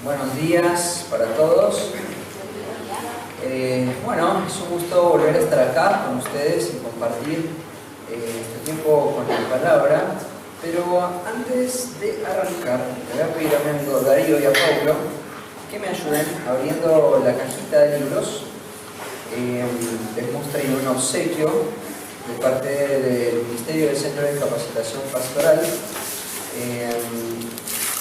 Buenos días para todos. Bueno, es un gusto volver a estar acá con ustedes y compartir este tiempo con la palabra. Pero antes de arrancar, le voy a pedir a mi amigo Darío y a Paulo que me ayuden abriendo la cajita de libros. Les hemos traído un obsequio de parte del Ministerio del Centro de Capacitación Pastoral.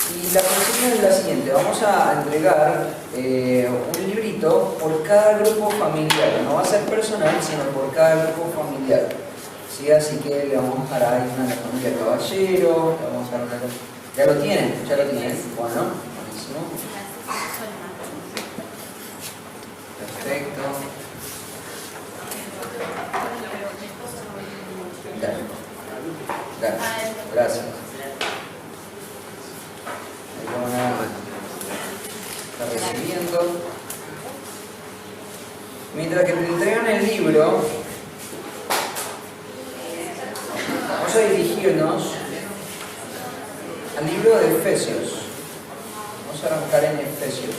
Y la consigna es la siguiente: vamos a entregar un librito por cada grupo familiar. No va a ser personal, sino por cada grupo familiar. ¿Sí? Así que le vamos a dar ahí una a la familia Caballero, le vamos a dar una... ¿Ya lo tienen? Bueno, buenísimo. Perfecto. Gracias. Está recibiendo. Mientras que te entregan el libro, vamos a dirigirnos al libro de Efesios. Vamos a arrancar en Efesios.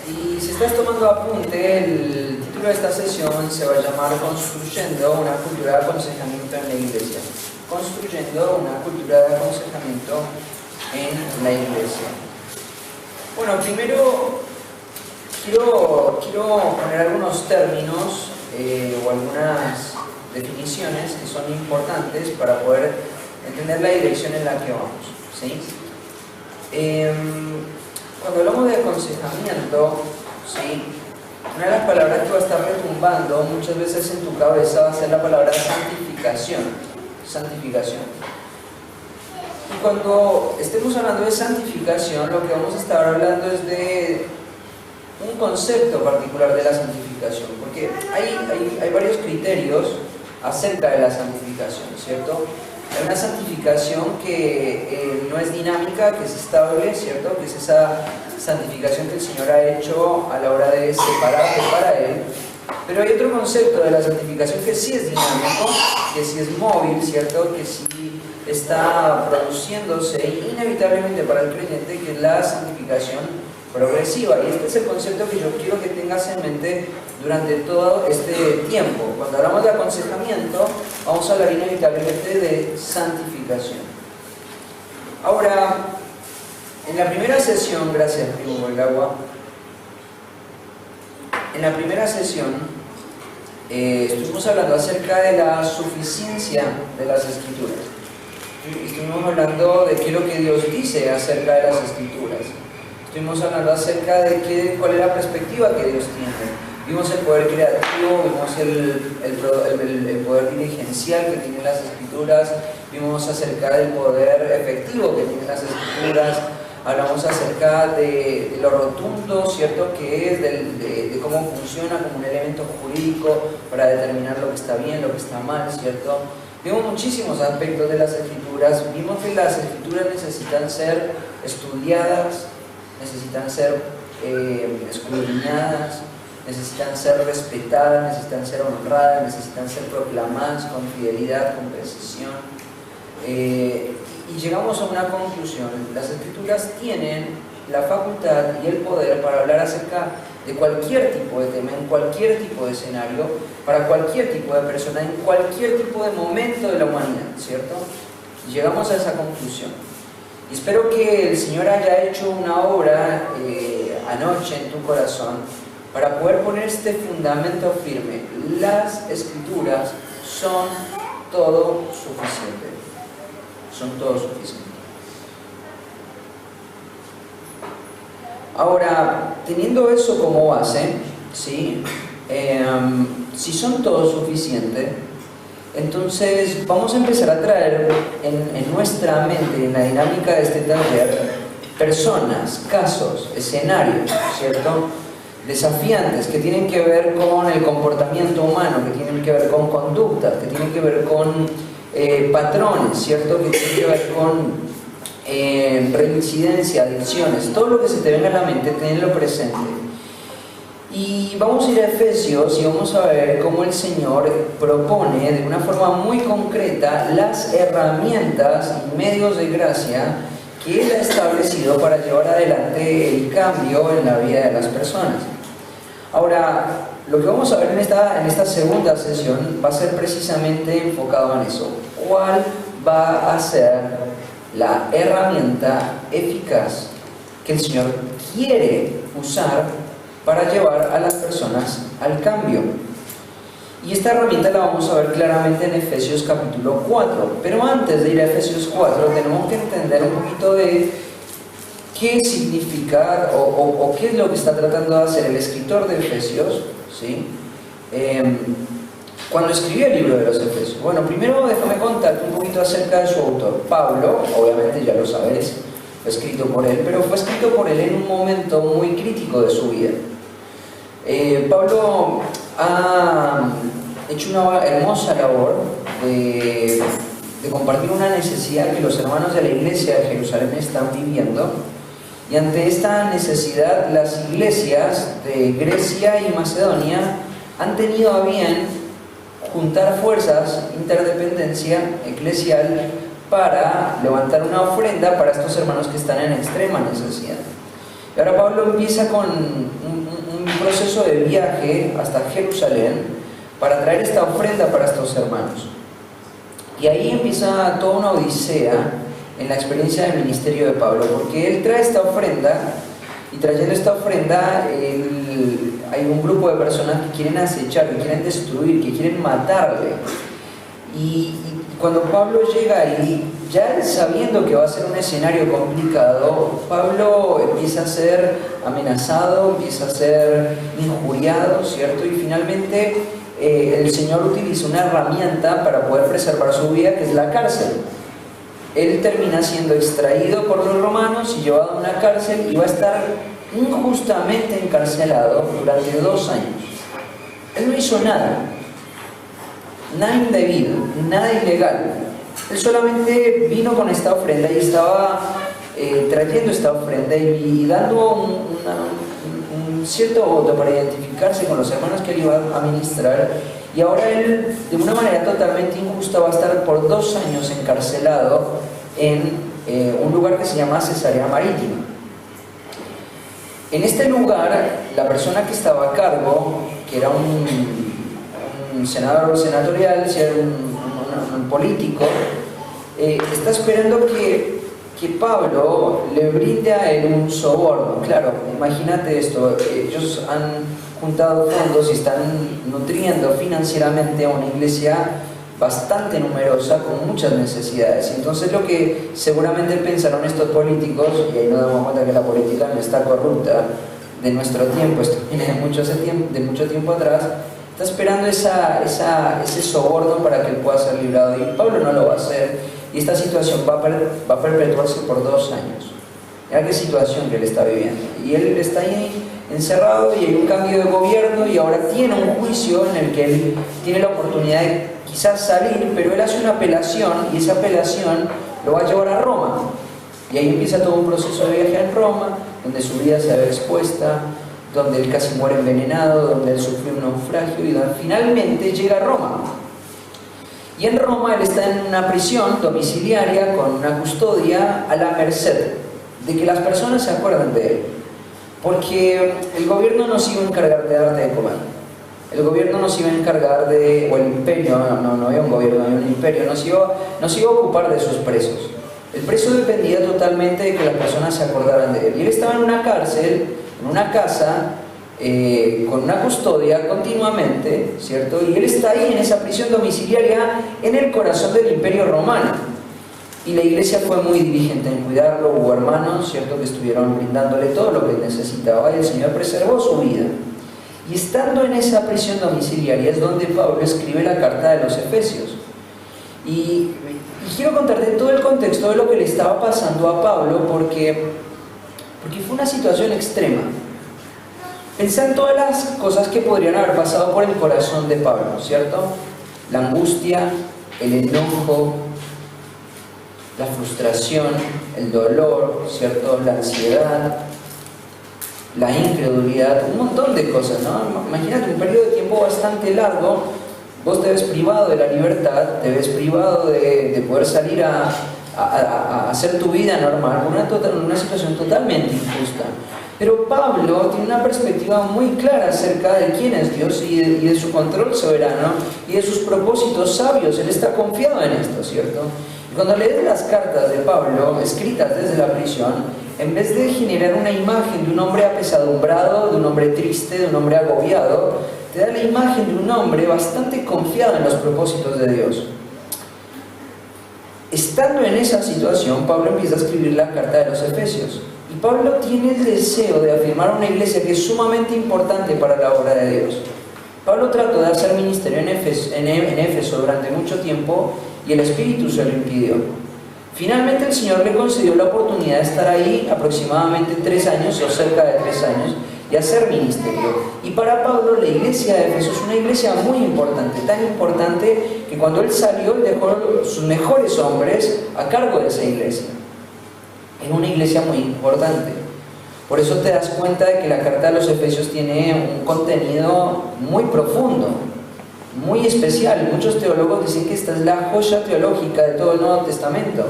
Y si estás tomando apunte, el título de esta sesión se va a llamar Construyendo una cultura de aconsejamiento en la iglesia. Construyendo una cultura de aconsejamiento en la iglesia. Bueno, primero quiero poner algunos términos o algunas definiciones que son importantes para poder entender la dirección en la que vamos, ¿sí? Cuando hablamos de aconsejamiento, ¿sí? Una de las palabras que va a estar retumbando muchas veces en tu cabeza va a ser la palabra santificación. Santificación. Y cuando estemos hablando de santificación, lo que vamos a estar hablando es de un concepto particular de la santificación, porque hay varios criterios acerca de la santificación, ¿cierto? Hay una santificación que no es dinámica, que es estable, ¿cierto? Que es esa santificación que el Señor ha hecho a la hora de separarte para Él. Pero hay otro concepto de la santificación que sí es dinámico, que sí es móvil, ¿cierto? Que sí está produciéndose inevitablemente para el creyente, que es la santificación progresiva. Y este es el concepto que yo quiero que tengas en mente durante todo este tiempo. Cuando hablamos de aconsejamiento, vamos a hablar inevitablemente de santificación. Ahora, en la primera sesión, gracias primo el agua, en la primera sesión estuvimos hablando acerca de la suficiencia de las Escrituras. Estuvimos hablando de qué es lo que Dios dice acerca de las Escrituras. Estuvimos hablando acerca de cuál es la perspectiva que Dios tiene. Vimos el poder creativo, vimos el poder dirigencial que tienen las Escrituras, vimos acerca del poder efectivo que tienen las Escrituras, hablamos acerca de lo rotundo, ¿cierto?, que es de cómo funciona como un elemento jurídico para determinar lo que está bien, lo que está mal, ¿cierto? Vimos muchísimos aspectos de las Escrituras, vimos que las Escrituras necesitan ser estudiadas, necesitan ser escudriñadas, necesitan ser respetadas, necesitan ser honradas, necesitan ser proclamadas con fidelidad, con precisión. Y llegamos a una conclusión: las Escrituras tienen la facultad y el poder para hablar acerca de cualquier tipo de tema, en cualquier tipo de escenario, para cualquier tipo de persona, en cualquier tipo de momento de la humanidad, ¿cierto? Y llegamos a esa conclusión. Y espero que el Señor haya hecho una obra anoche en tu corazón para poder poner este fundamento firme. Las Escrituras son todo suficiente. Son todo suficiente. Ahora, teniendo eso como base, ¿sí? Si son todo suficiente, entonces vamos a empezar a traer en nuestra mente, en la dinámica de este taller, personas, casos, escenarios, ¿cierto?, desafiantes, que tienen que ver con el comportamiento humano, que tienen que ver con conductas, que tienen que ver con patrones, ¿cierto?, que tienen que ver con reincidencia, adicciones, todo lo que se te venga a la mente, tenlo presente. Y vamos a ir a Efesios y vamos a ver cómo el Señor propone de una forma muy concreta las herramientas y medios de gracia que Él ha establecido para llevar adelante el cambio en la vida de las personas. Ahora, lo que vamos a ver en esta segunda sesión va a ser precisamente enfocado en eso. ¿Cuál va a ser la herramienta eficaz que el Señor quiere usar para llevar a las personas al cambio? Y esta herramienta la vamos a ver claramente en Efesios capítulo 4. Pero antes de ir a Efesios 4 tenemos que entender un poquito de qué significa o qué es lo que está tratando de hacer el escritor de Efesios, ¿sí? Cuando escribió el libro de los Efesios. Bueno, primero déjame contarte un poquito acerca de su autor. Pablo, obviamente ya lo sabes, fue escrito por él, pero fue escrito por él en un momento muy crítico de su vida. Pablo ha hecho una hermosa labor de compartir una necesidad que los hermanos de la iglesia de Jerusalén están viviendo, y ante esta necesidad las iglesias de Grecia y Macedonia han tenido a bien juntar fuerzas, interdependencia eclesial, para levantar una ofrenda para estos hermanos que están en extrema necesidad. Y ahora Pablo empieza con un proceso de viaje hasta Jerusalén para traer esta ofrenda para estos hermanos. Y ahí empieza toda una odisea en la experiencia del ministerio de Pablo, porque él trae esta ofrenda, y trayendo esta ofrenda hay un grupo de personas que quieren acechar, que quieren destruir, que quieren matarle. Y cuando Pablo llega ahí, ya sabiendo que va a ser un escenario complicado, Pablo empieza a ser amenazado, empieza a ser injuriado, ¿cierto? Y finalmente el Señor utiliza una herramienta para poder preservar su vida, que es la cárcel. Él termina siendo extraído por los romanos y llevado a una cárcel, y va a estar injustamente encarcelado durante 2 años. Él no hizo nada indebido, nada ilegal. Él solamente vino con esta ofrenda y estaba trayendo esta ofrenda y dando un cierto voto para identificarse con los hermanos que él iba a ministrar. Y ahora él, de una manera totalmente injusta, va a estar por 2 años encarcelado en un lugar que se llama Cesarea Marítima. En este lugar, la persona que estaba a cargo, que era un senador senatorial, si era un político, está esperando que Pablo le brinde a él un soborno. Claro, imagínate esto, ellos han juntado fondos y están nutriendo financieramente a una iglesia bastante numerosa con muchas necesidades. Entonces lo que seguramente pensaron estos políticos, y ahí nos damos cuenta que la política no está corrupta de nuestro tiempo, esto viene de mucho tiempo atrás, está esperando ese soborno para que él pueda ser librado, y Pablo no lo va a hacer, y esta situación va a perpetuarse por 2 años. Mira qué situación que él está viviendo, y él está ahí encerrado, y hay un cambio de gobierno, y ahora tiene un juicio en el que él tiene la oportunidad de quizás salir, pero él hace una apelación, y esa apelación lo va a llevar a Roma, y ahí empieza todo un proceso de viaje en Roma, donde su vida se ve expuesta, donde él casi muere envenenado, donde él sufrió un naufragio, y donde finalmente llega a Roma. Y en Roma él está en una prisión domiciliaria con una custodia a la merced de que las personas se acuerden de él, porque el gobierno no se iba a encargar de darte de comer, el gobierno no se iba a encargar de, o el imperio, no había un gobierno, había un imperio, no se iba a ocupar de sus presos. El preso dependía totalmente de que las personas se acordaran de él, y él estaba en una cárcel, en una casa, con una custodia continuamente, ¿cierto? Y él está ahí en esa prisión domiciliaria en el corazón del imperio romano, y la iglesia fue muy diligente en cuidarlo. Hubo hermanos, ¿cierto?, que estuvieron brindándole todo lo que necesitaba, y el Señor preservó su vida. Y estando en esa prisión domiciliaria es donde Pablo escribe la carta de los Efesios. Y quiero contarte todo el contexto de lo que le estaba pasando a Pablo, porque fue una situación extrema. Pensá en todas las cosas que podrían haber pasado por el corazón de Pablo, ¿cierto? La angustia, el enojo, la frustración, el dolor, ¿cierto?, la ansiedad, la incredulidad, un montón de cosas, ¿no? Imagínate un periodo de tiempo bastante largo, vos te ves privado de la libertad, te ves privado de poder salir a hacer tu vida normal, una situación totalmente injusta. Pero Pablo tiene una perspectiva muy clara acerca de quién es Dios y de su control soberano y de sus propósitos sabios. Él está confiado en esto, ¿cierto? Y cuando lees las cartas de Pablo, escritas desde la prisión, en vez de generar una imagen de un hombre apesadumbrado, de un hombre triste, de un hombre agobiado, te da la imagen de un hombre bastante confiado en los propósitos de Dios. Estando en esa situación, Pablo empieza a escribir la carta de los Efesios. Y Pablo tiene el deseo de afirmar una iglesia que es sumamente importante para la obra de Dios. Pablo trató de hacer ministerio en Éfeso durante mucho tiempo y el Espíritu se lo impidió. Finalmente el Señor le concedió la oportunidad de estar ahí aproximadamente 3 años o cerca de 3 años y hacer ministerio. Y para Pablo la iglesia de Éfeso es una iglesia muy importante, tan importante que cuando él salió él dejó sus mejores hombres a cargo de esa iglesia. Era una iglesia muy importante. Por eso te das cuenta de que la carta de los Efesios tiene un contenido muy profundo, muy especial. Muchos teólogos dicen que esta es la joya teológica de todo el Nuevo Testamento.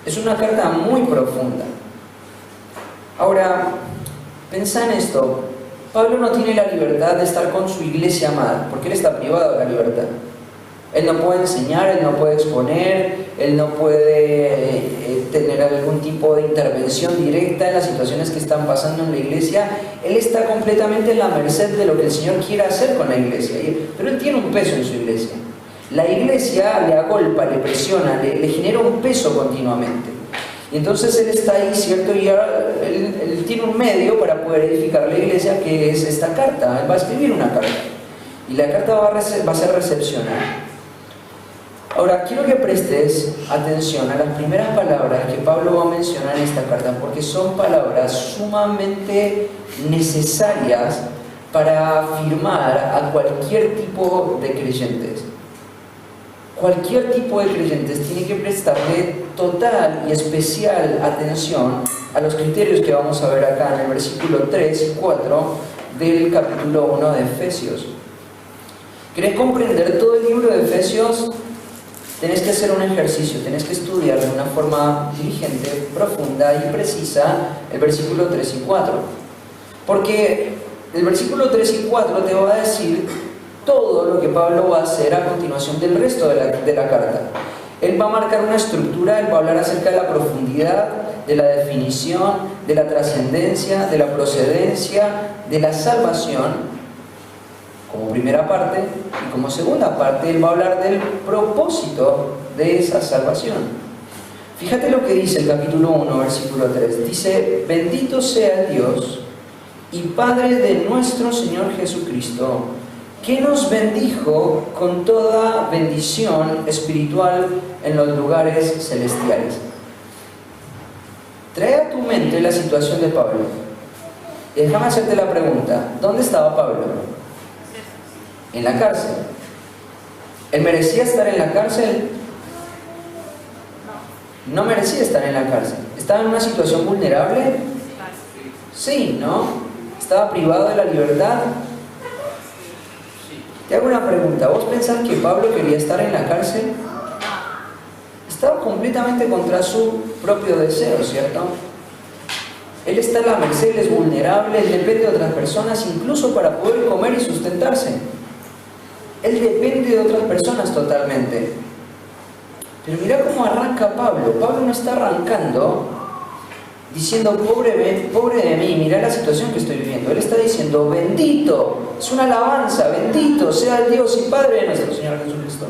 Es una carta muy profunda. Ahora, pensá en esto. Pablo no tiene la libertad de estar con su iglesia amada, porque él está privado de la libertad. Él no puede enseñar, él no puede exponer, él no puede tener algún tipo de intervención directa en las situaciones que están pasando en la iglesia. Él está completamente en la merced de lo que el Señor quiere hacer con la iglesia. Pero él tiene un peso en su iglesia. La iglesia le agolpa, le presiona, le genera un peso continuamente. Y entonces él está ahí, ¿cierto? Y ahora él tiene un medio para poder edificar la iglesia, que es esta carta. Él va a escribir una carta. Y la carta va a ser recepcionada. Ahora, quiero que prestes atención a las primeras palabras que Pablo va a mencionar en esta carta, porque son palabras sumamente necesarias para afirmar a cualquier tipo de creyentes. Cualquier tipo de creyentes tiene que prestarle total y especial atención a los criterios que vamos a ver acá en el versículo 3 y 4 del capítulo 1 de Efesios. ¿Querés comprender todo el libro de Efesios? Tenés que hacer un ejercicio, tenés que estudiar de una forma diligente, profunda y precisa el versículo 3 y 4. Porque el versículo 3 y 4 te va a decir todo lo que Pablo va a hacer a continuación del resto de la carta. Él va a marcar una estructura, él va a hablar acerca de la profundidad, de la definición, de la trascendencia, de la procedencia, de la salvación, como primera parte, y como segunda parte él va a hablar del propósito de esa salvación. Fíjate lo que dice el capítulo 1, versículo 3. Dice: bendito sea el Dios y Padre de nuestro Señor Jesucristo, que nos bendijo con toda bendición espiritual en los lugares celestiales. Trae a tu mente la situación de Pablo. Y déjame hacerte la pregunta: ¿dónde estaba Pablo? En la cárcel. ¿Él merecía estar en la cárcel? No merecía estar en la cárcel. ¿Estaba en una situación vulnerable? Sí, ¿no? ¿Estaba privado de la libertad? Te hago una pregunta. ¿Vos pensás que Pablo quería estar en la cárcel? Estaba completamente contra su propio deseo, ¿cierto? Él está en la merced, él es vulnerable, él depende de otras personas, incluso para poder comer y sustentarse. Él depende de otras personas totalmente. Pero mira cómo arranca Pablo. Pablo no está arrancando diciendo pobre de mí, mira la situación que estoy viviendo. Él está diciendo bendito, es una alabanza, bendito sea el Dios y Padre de nuestro Señor Jesucristo,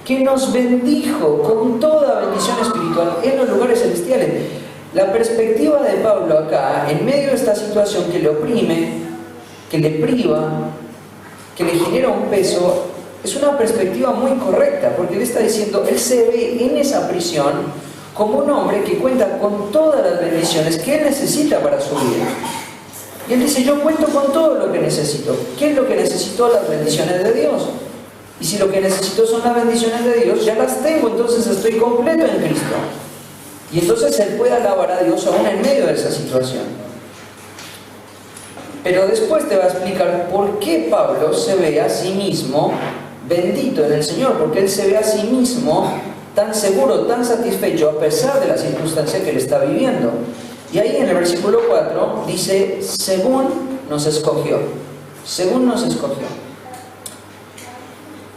que nos bendijo con toda bendición espiritual en los lugares celestiales. La perspectiva de Pablo acá, en medio de esta situación que le oprime, que le priva, que le genera un peso, es una perspectiva muy correcta, porque él está diciendo, él se ve en esa prisión como un hombre que cuenta con todas las bendiciones que él necesita para su vida. Y él dice, yo cuento con todo lo que necesito. ¿Qué es lo que necesito? Las bendiciones de Dios. Y si lo que necesito son las bendiciones de Dios, ya las tengo, entonces estoy completo en Cristo. Y entonces él puede alabar a Dios aún en medio de esa situación. Pero después te va a explicar por qué Pablo se ve a sí mismo bendito en el Señor, porque él se ve a sí mismo tan seguro, tan satisfecho a pesar de la circunstancia que él está viviendo. Y ahí en el versículo 4 dice, según nos escogió. Según nos escogió.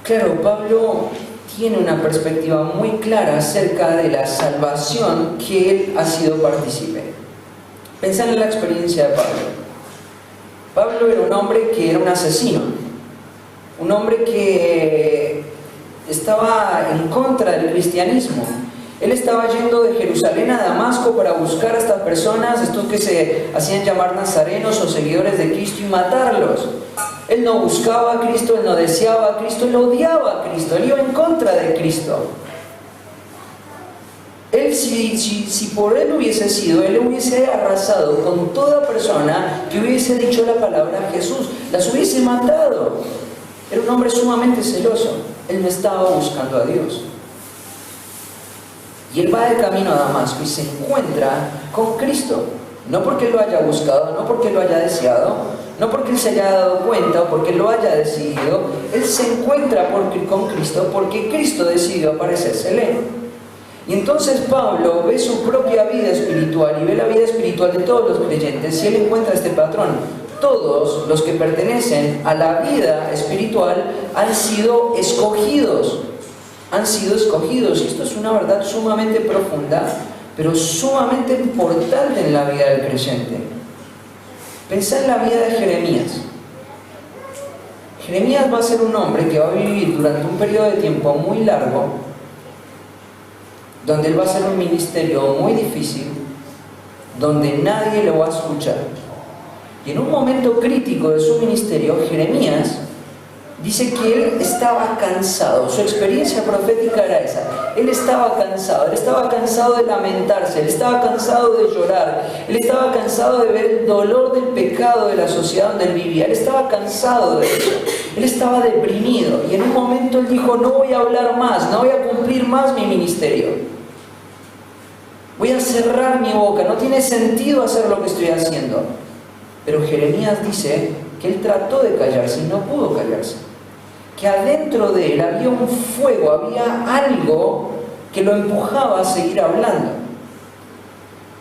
Claro, Pablo tiene una perspectiva muy clara acerca de la salvación que él ha sido partícipe. Pensad en la experiencia de Pablo. Pablo era un hombre que era un asesino, un hombre que estaba en contra del cristianismo. Él estaba yendo de Jerusalén a Damasco para buscar a estas personas, estos que se hacían llamar nazarenos o seguidores de Cristo, y matarlos. Él no buscaba a Cristo, él no deseaba a Cristo, él odiaba a Cristo, él iba en contra de Cristo. Él, si por él hubiese sido, él hubiese arrasado con toda persona que hubiese dicho la palabra Jesús, las hubiese matado. Era un hombre sumamente celoso, él no estaba buscando a Dios. Y él va de camino a Damasco y se encuentra con Cristo, no porque lo haya buscado, no porque lo haya deseado, no porque él se haya dado cuenta o porque lo haya decidido. Él se encuentra con Cristo porque Cristo decidió aparecérsele. Y entonces Pablo ve su propia vida espiritual y ve la vida espiritual de todos los creyentes y él encuentra este patrón. Todos los que pertenecen a la vida espiritual han sido escogidos. Han sido escogidos. Y esto es una verdad sumamente profunda, pero sumamente importante en la vida del creyente. Pensá en la vida de Jeremías. Jeremías va a ser un hombre que va a vivir durante un periodo de tiempo muy largo, donde él va a hacer un ministerio muy difícil, donde nadie lo va a escuchar. Y en un momento crítico de su ministerio, Jeremías dice que él estaba cansado. Su experiencia profética era esa. Él estaba cansado de lamentarse, él estaba cansado de llorar, él estaba cansado de ver el dolor del pecado de la sociedad donde él vivía, él estaba cansado de eso, él estaba deprimido. Y en un momento él dijo, no voy a hablar más, no voy a cumplir más mi ministerio. Voy a cerrar mi boca, no tiene sentido hacer lo que estoy haciendo. Pero Jeremías dice que él trató de callarse y no pudo callarse. Que adentro de él había un fuego, había algo que lo empujaba a seguir hablando.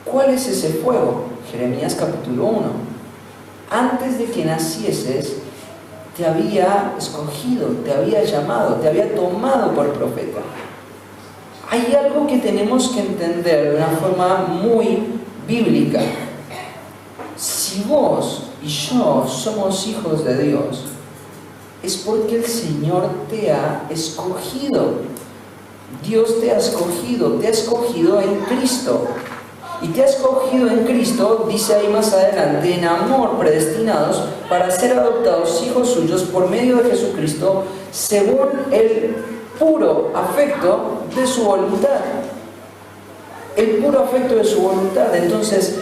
¿Cuál es ese fuego? Jeremías capítulo 1. Antes de que nacieses, te había escogido, te había llamado, te había tomado por profeta. Hay algo que tenemos que entender de una forma muy bíblica. Si vos y yo somos hijos de Dios, es porque el Señor te ha escogido. Dios te ha escogido en Cristo. Y te ha escogido en Cristo, dice ahí más adelante, en amor, predestinados para ser adoptados hijos suyos por medio de Jesucristo, según el puro afecto de su voluntad. El puro afecto de su voluntad. Entonces,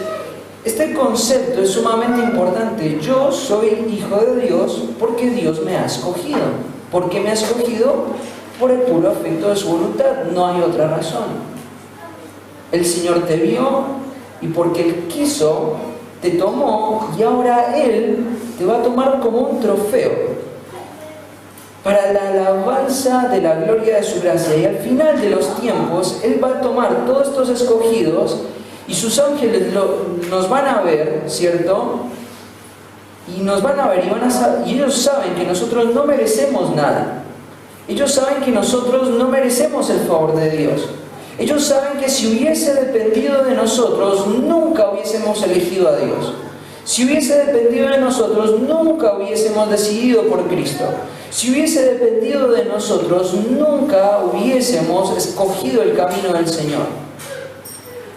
este concepto es sumamente importante. Yo soy hijo de Dios porque Dios me ha escogido. ¿Por qué me ha escogido? Por el puro afecto de su voluntad. No hay otra razón. El Señor te vio y porque Él quiso, te tomó y ahora Él te va a tomar como un trofeo para la alabanza de la gloria de su gracia. Y al final de los tiempos, Él va a tomar todos estos escogidos y sus ángeles nos van a ver, ¿cierto? Y nos van a ver y ellos saben que nosotros no merecemos nada. Ellos saben que nosotros no merecemos el favor de Dios. Ellos saben que si hubiese dependido de nosotros, nunca hubiésemos elegido a Dios. Si hubiese dependido de nosotros, nunca hubiésemos decidido por Cristo. Si hubiese dependido de nosotros, nunca hubiésemos escogido el camino del Señor.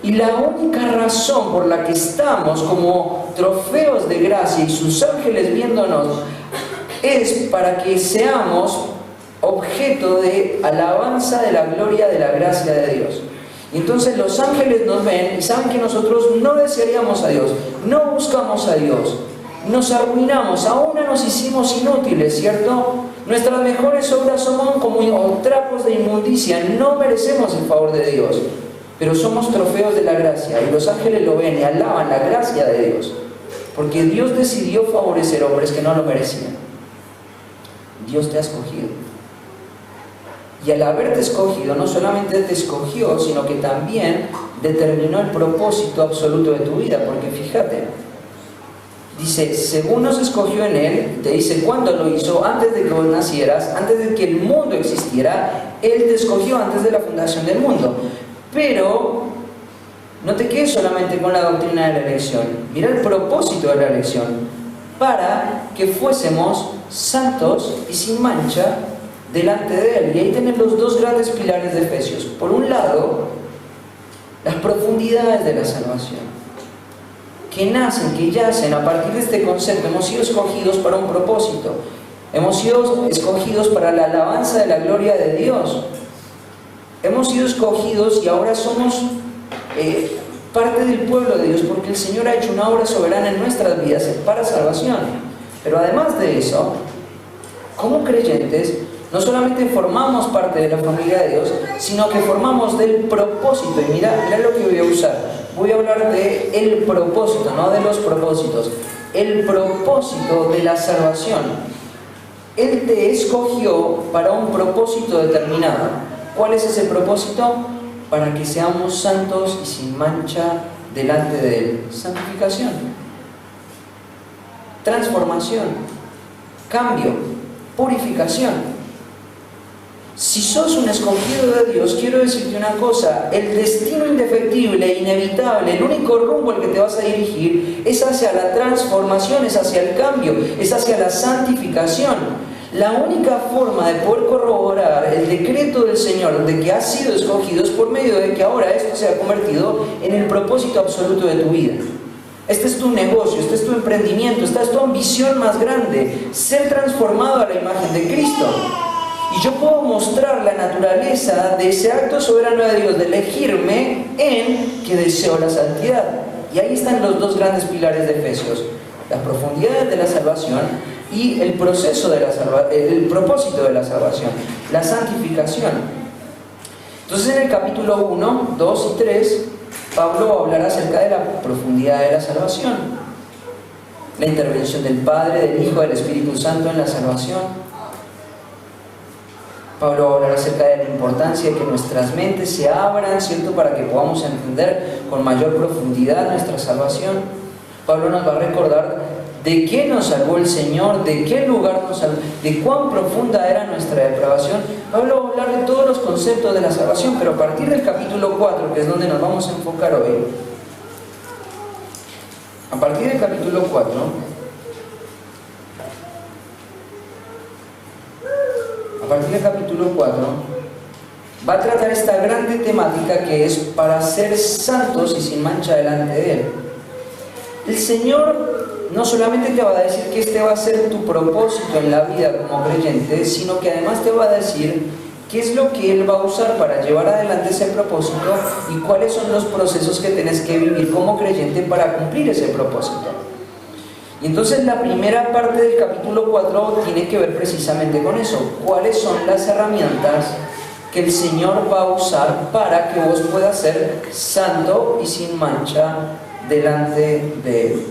Y la única razón por la que estamos como trofeos de gracia y sus ángeles viéndonos es para que seamos objeto de alabanza de la gloria de la gracia de Dios. Y entonces los ángeles nos ven y saben que nosotros no desearíamos a Dios, no buscamos a Dios, nos arruinamos, aún nos hicimos inútiles, ¿cierto? Nuestras mejores obras son como trapos de inmundicia, no merecemos el favor de Dios, pero somos trofeos de la gracia y los ángeles lo ven y alaban la gracia de Dios. Porque Dios decidió favorecer hombres que no lo merecían. Dios te ha escogido. Y al haberte escogido, no solamente te escogió, sino que también determinó el propósito absoluto de tu vida. Porque fíjate, dice, según nos escogió en Él, te dice, ¿cuándo lo hizo? Antes de que vos nacieras, antes de que el mundo existiera, Él te escogió antes de la fundación del mundo. Pero no te quedes solamente con la doctrina de la elección. Mira el propósito de la elección, para que fuésemos santos y sin mancha delante de Él. Y ahí tenés los dos grandes pilares de Efesios. Por un lado, las profundidades de la salvación, que nacen, que yacen a partir de este concepto. Hemos sido escogidos para un propósito. Hemos sido escogidos para la alabanza de la gloria de Dios. Hemos sido escogidos y ahora somos parte del pueblo de Dios, porque el Señor ha hecho una obra soberana en nuestras vidas para salvación. Pero además de eso, como creyentes, no solamente formamos parte de la familia de Dios, sino que formamos del propósito. Y mira lo que voy a usar. Voy a hablar de el propósito, no de los propósitos. El propósito de la salvación. Él te escogió para un propósito determinado. ¿Cuál es ese propósito? Para que seamos santos y sin mancha delante de Él. Santificación, transformación, cambio, purificación. Si sos un escogido de Dios, quiero decirte una cosa: el destino indefectible, inevitable, el único rumbo al que te vas a dirigir es hacia la transformación, es hacia el cambio, es hacia la santificación. La única forma de poder corroborar el decreto del Señor de que has sido escogido es por medio de que ahora esto se ha convertido en el propósito absoluto de tu vida. Este es tu negocio, este es tu emprendimiento, esta es tu ambición más grande: ser transformado a la imagen de Cristo. Y yo puedo mostrar la naturaleza de ese acto soberano de Dios de elegirme en que deseo la santidad. Y ahí están los dos grandes pilares de Efesios: las profundidades de la salvación y el proceso de el propósito de la salvación, la santificación. Entonces, en el capítulo 1, 2 y 3, Pablo hablará acerca de la profundidad de la salvación, la intervención del Padre, del Hijo, del Espíritu Santo en la salvación. Pablo hablará acerca de la importancia de que nuestras mentes se abran, ¿cierto?, para que podamos entender con mayor profundidad nuestra salvación. Pablo nos va a recordar de qué nos salvó el Señor, de qué lugar nos salvó, de cuán profunda era nuestra depravación. Pablo va a hablar de todos los conceptos de la salvación, pero a partir del capítulo 4, que es donde nos vamos a enfocar hoy, a partir del capítulo 4, va a tratar esta grande temática que es para ser santos y sin mancha delante de Él. El Señor no solamente te va a decir que este va a ser tu propósito en la vida como creyente, sino que además te va a decir qué es lo que Él va a usar para llevar adelante ese propósito y cuáles son los procesos que tienes que vivir como creyente para cumplir ese propósito. Y entonces la primera parte del capítulo 4 tiene que ver precisamente con eso: cuáles son las herramientas que el Señor va a usar para que vos puedas ser santo y sin mancha delante de Él.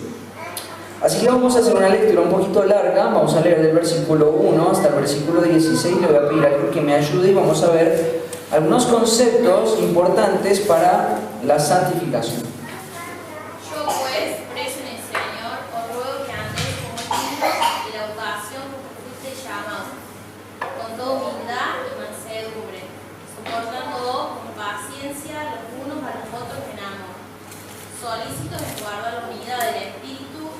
Así que vamos a hacer una lectura un poquito larga. Vamos a leer del versículo 1 hasta el versículo 16. Le voy a pedir a alguien que me ayude y vamos a ver algunos conceptos importantes para la santificación. Yo pues, preso en el Señor, os ruego que andéis como dignos de la vocación que fuisteis llamados, con toda humildad y mansedumbre, soportando con paciencia los unos a los otros en amor, solícitos en guardar la unidad del Espíritu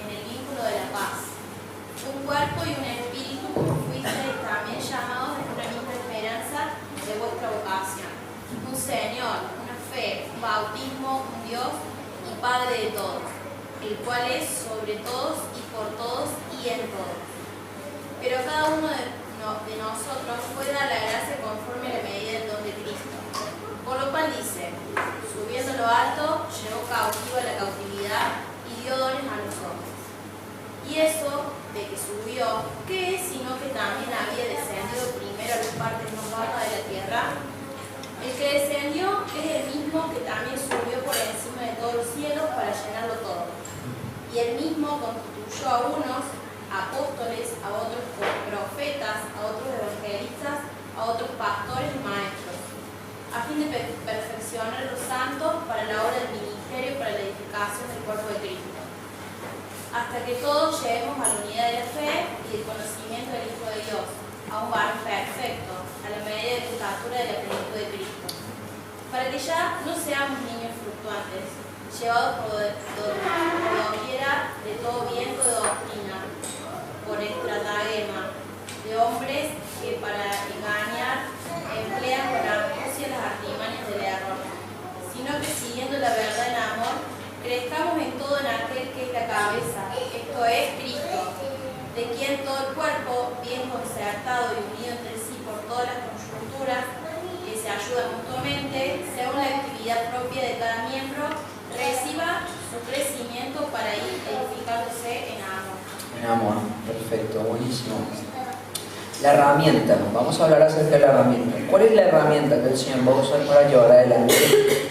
en el vínculo de la paz. Un cuerpo y un espíritu, como fuisteis también llamados en una misma esperanza de vuestra vocación. Un Señor, una fe, un bautismo, un Dios y Padre de todos, el cual es sobre todos y por todos y en todos. Pero cada uno de nosotros fue dar la gracia conforme a la medida del don de Cristo. Por lo cual dice: subiendo a lo alto, llevó cautiva la cautividad y dio dones a los hombres. Y eso de que subió, ¿qué es sino que también había descendido primero a las partes más bajas de la tierra? El que descendió es el mismo que también subió por encima de todos los cielos para llenarlo todo. Y y él mismo constituyó a unos apóstoles, a otros profetas, a otros evangelistas, a otros pastores y maestros, a fin de perfeccionar a los santos para la obra del ministerio, para la edificación del cuerpo de Cristo, hasta que todos lleguemos a la unidad de la fe y del conocimiento del Hijo de Dios, a un varón perfecto, a la medida de la estatura de la plenitud de Cristo, para que ya no seamos niños fluctuantes, llevados por doquiera de todo viento de doctrina, por estratagema de hombres que para engañar emplean con astucia las artimañas del error, sino que siguiendo la verdad en amor, crezcamos en todo en aquel que es la cabeza, esto es Cristo, de quien todo el cuerpo, bien concertado y unido entre sí por todas las conjunturas, que se ayudan mutuamente, según la actividad propia de cada miembro, reciba su crecimiento para ir edificándose en amor. En amor, perfecto, buenísimo. La herramienta, vamos a hablar acerca de la herramienta. ¿Cuál es la herramienta que el Señor va a usar para llevar adelante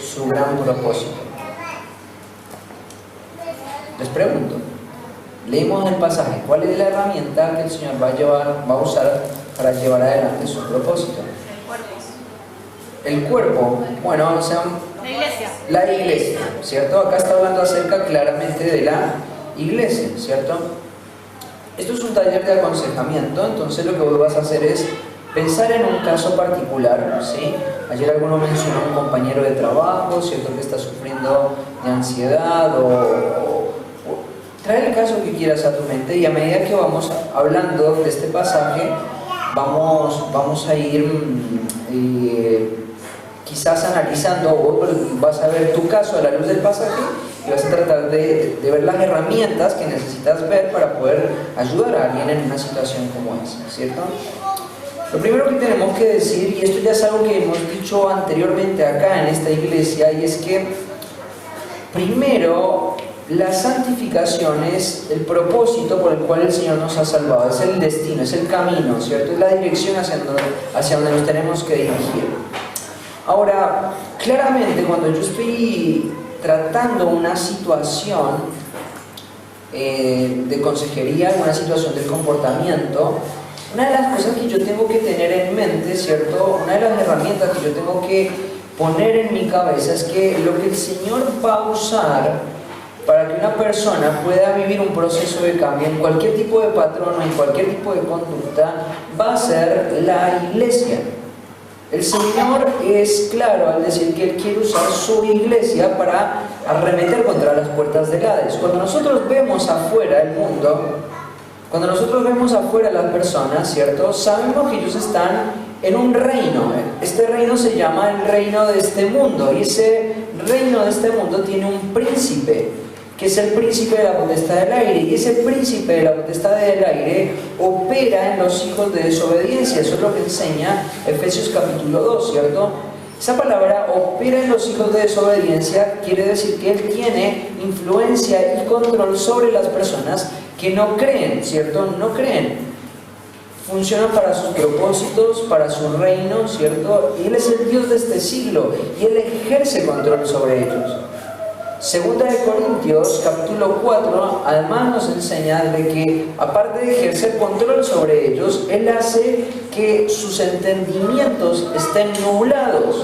su gran propósito? Les pregunto, leímos el pasaje, ¿cuál es la herramienta que el Señor va a usar para llevar adelante su propósito? El cuerpo, bueno, o sea, la iglesia, ¿cierto? Acá está hablando acerca claramente de la iglesia, ¿cierto? Esto es un taller de aconsejamiento, entonces lo que vos vas a hacer es pensar en un caso particular, ¿sí? Ayer alguno mencionó a un compañero de trabajo, ¿cierto? Que está sufriendo de ansiedad o trae el caso que quieras a tu mente y a medida que vamos hablando de este pasaje, vamos a ir quizás analizando, o vas a ver tu caso a la luz del pasaje y vas a tratar de ver las herramientas que necesitas ver para poder ayudar a alguien en una situación como esa, ¿cierto? Lo primero que tenemos que decir, y esto ya es algo que hemos dicho anteriormente acá en esta iglesia, y es que primero la santificación es el propósito por el cual el Señor nos ha salvado, es el destino, es el camino, ¿cierto? Es la dirección hacia donde nos tenemos que dirigir. Ahora, claramente cuando yo estoy tratando una situación de consejería, una situación de comportamiento, una de las cosas que yo tengo que tener en mente, ¿cierto? Una de las herramientas que yo tengo que poner en mi cabeza es que lo que el Señor va a usar para que una persona pueda vivir un proceso de cambio en cualquier tipo de patrón o en cualquier tipo de conducta va a ser la iglesia. El Señor es claro al decir que Él quiere usar su iglesia para arremeter contra las puertas del Hades. Cuando nosotros vemos afuera el mundo, cuando nosotros vemos afuera las personas, ¿cierto? Sabemos que ellos están en un reino. Este reino se llama el reino de este mundo y ese reino de este mundo tiene un príncipe, que es el príncipe de la potestad del aire, y ese príncipe de la potestad del aire opera en los hijos de desobediencia. Eso es lo que enseña Efesios capítulo 2, ¿cierto? Esa palabra opera en los hijos de desobediencia quiere decir que Él tiene influencia y control sobre las personas que no creen, ¿cierto? No creen. Funcionan para sus propósitos, para su reino, ¿cierto? Y Él es el Dios de este siglo y Él ejerce control sobre ellos. Segunda de Corintios, capítulo 4, además nos enseña de que, aparte de ejercer control sobre ellos, Él hace que sus entendimientos estén nublados.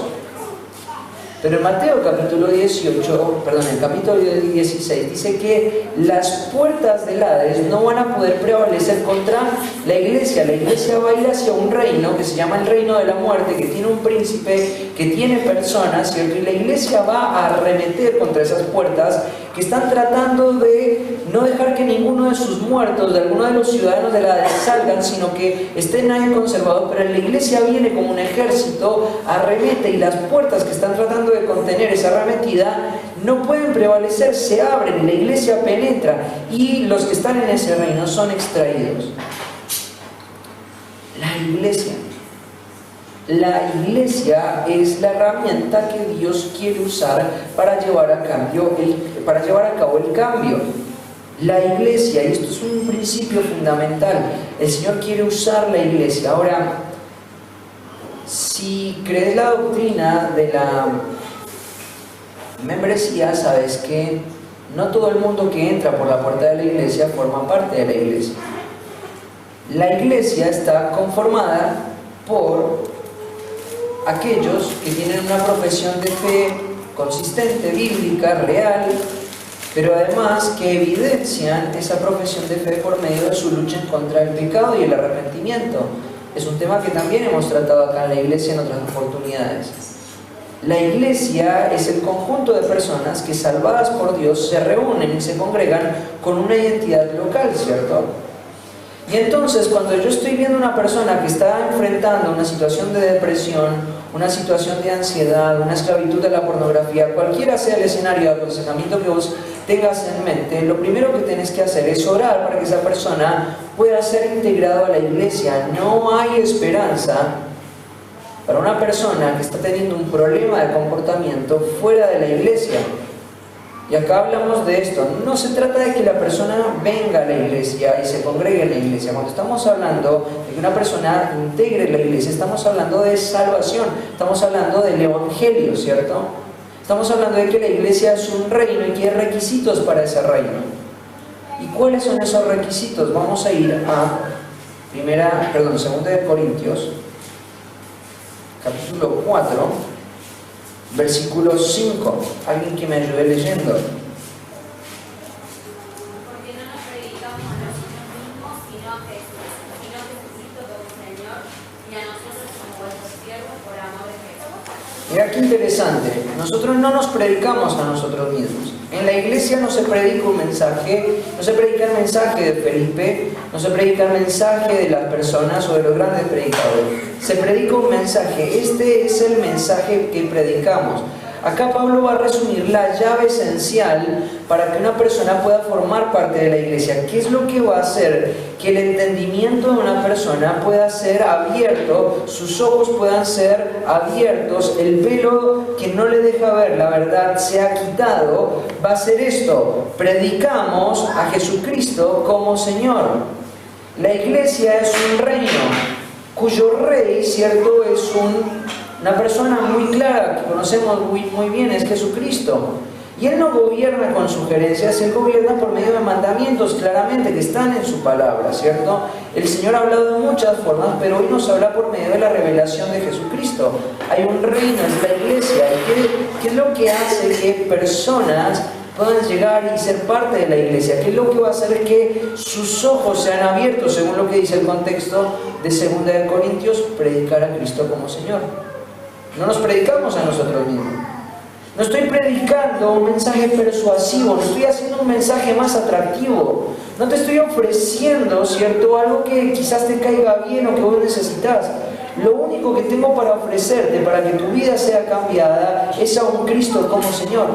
Pero en Mateo capítulo 18, perdón, en el capítulo 16 dice que las puertas del Hades no van a poder prevalecer contra la iglesia. La iglesia va a ir hacia un reino que se llama el reino de la muerte, que tiene un príncipe, que tiene personas, ¿cierto? Y la iglesia va a arremeter contra esas puertas que están tratando de no dejar que ninguno de sus muertos, de alguno de los ciudadanos del Hades salgan, sino que estén ahí conservados. Pero la iglesia viene como un ejército, arremete, y las puertas que están tratando de contener esa arremetida no pueden prevalecer, se abren y la iglesia penetra y los que están en ese reino son extraídos. La iglesia es la herramienta que Dios quiere usar para llevar a cabo el cambio. La iglesia, y esto es un principio fundamental, el Señor quiere usar la iglesia. Ahora, si crees la doctrina de la membresía, sabes que No todo el mundo que entra por la puerta de la iglesia forma parte de la iglesia. La iglesia está conformada por aquellos que tienen una profesión de fe consistente, bíblica, real, pero además que evidencian esa profesión de fe por medio de su lucha en contra del pecado y el arrepentimiento. Es un tema que también hemos tratado acá en la iglesia en otras oportunidades. La iglesia es el conjunto de personas que, salvadas por Dios, se reúnen y se congregan con una identidad local, ¿cierto? Y entonces, cuando yo estoy viendo una persona que está enfrentando una situación de depresión, una situación de ansiedad, una esclavitud de la pornografía, cualquiera sea el escenario de aconsejamiento que vos tengas en mente, lo primero que tenés que hacer es orar para que esa persona pueda ser integrada a la iglesia. No hay esperanza para una persona que está teniendo un problema de comportamiento fuera de la iglesia. Y acá hablamos de esto. No se trata de que la persona venga a la iglesia y se congregue en la iglesia. Cuando estamos hablando de que una persona integre la iglesia, estamos hablando de salvación, estamos hablando del evangelio, ¿cierto? Estamos hablando de que la iglesia es un reino y que hay requisitos para ese reino. ¿Y cuáles son esos requisitos? Vamos a ir a 2 de Corintios, capítulo 4, versículo 5. Alguien que me ayude leyendo. Porque no nos predicamos a nosotros mismos, sino a Jesucristo como Señor, y a nosotros como vuestros siervos por amor de Jesús. Mira qué interesante. Nosotros no nos predicamos a nosotros mismos. En la iglesia no se predica un mensaje, no se predica el mensaje de Felipe, no se predica el mensaje de las personas o de los grandes predicadores. Se predica un mensaje. Este es el mensaje que predicamos. Acá Pablo va a resumir la llave esencial para que una persona pueda formar parte de la iglesia. ¿Qué es lo que va a hacer que el entendimiento de una persona pueda ser abierto, sus ojos puedan ser abiertos, el velo que no le deja ver la verdad sea quitado? Va a ser esto: predicamos a Jesucristo como Señor. La iglesia es un reino cuyo rey, cierto, es una persona muy clara que conocemos muy bien, es Jesucristo. Y Él no gobierna con sugerencias, Él gobierna por medio de mandamientos claramente que están en su palabra, ¿cierto? El Señor ha hablado de muchas formas, pero hoy nos habla por medio de la revelación de Jesucristo. Hay un reino, es la iglesia. ¿Y qué es lo que hace que personas puedan llegar y ser parte de la iglesia? ¿Qué es lo que va a hacer que sus ojos sean abiertos, según lo que dice el contexto de 2 de Corintios? Predicar a Cristo como Señor. No nos predicamos a nosotros mismos. No estoy predicando un mensaje persuasivo, no estoy haciendo un mensaje más atractivo. No te estoy ofreciendo, ¿cierto?, algo que quizás te caiga bien o que vos necesitas. Lo único que tengo para ofrecerte, para que tu vida sea cambiada, es a un Cristo como Señor.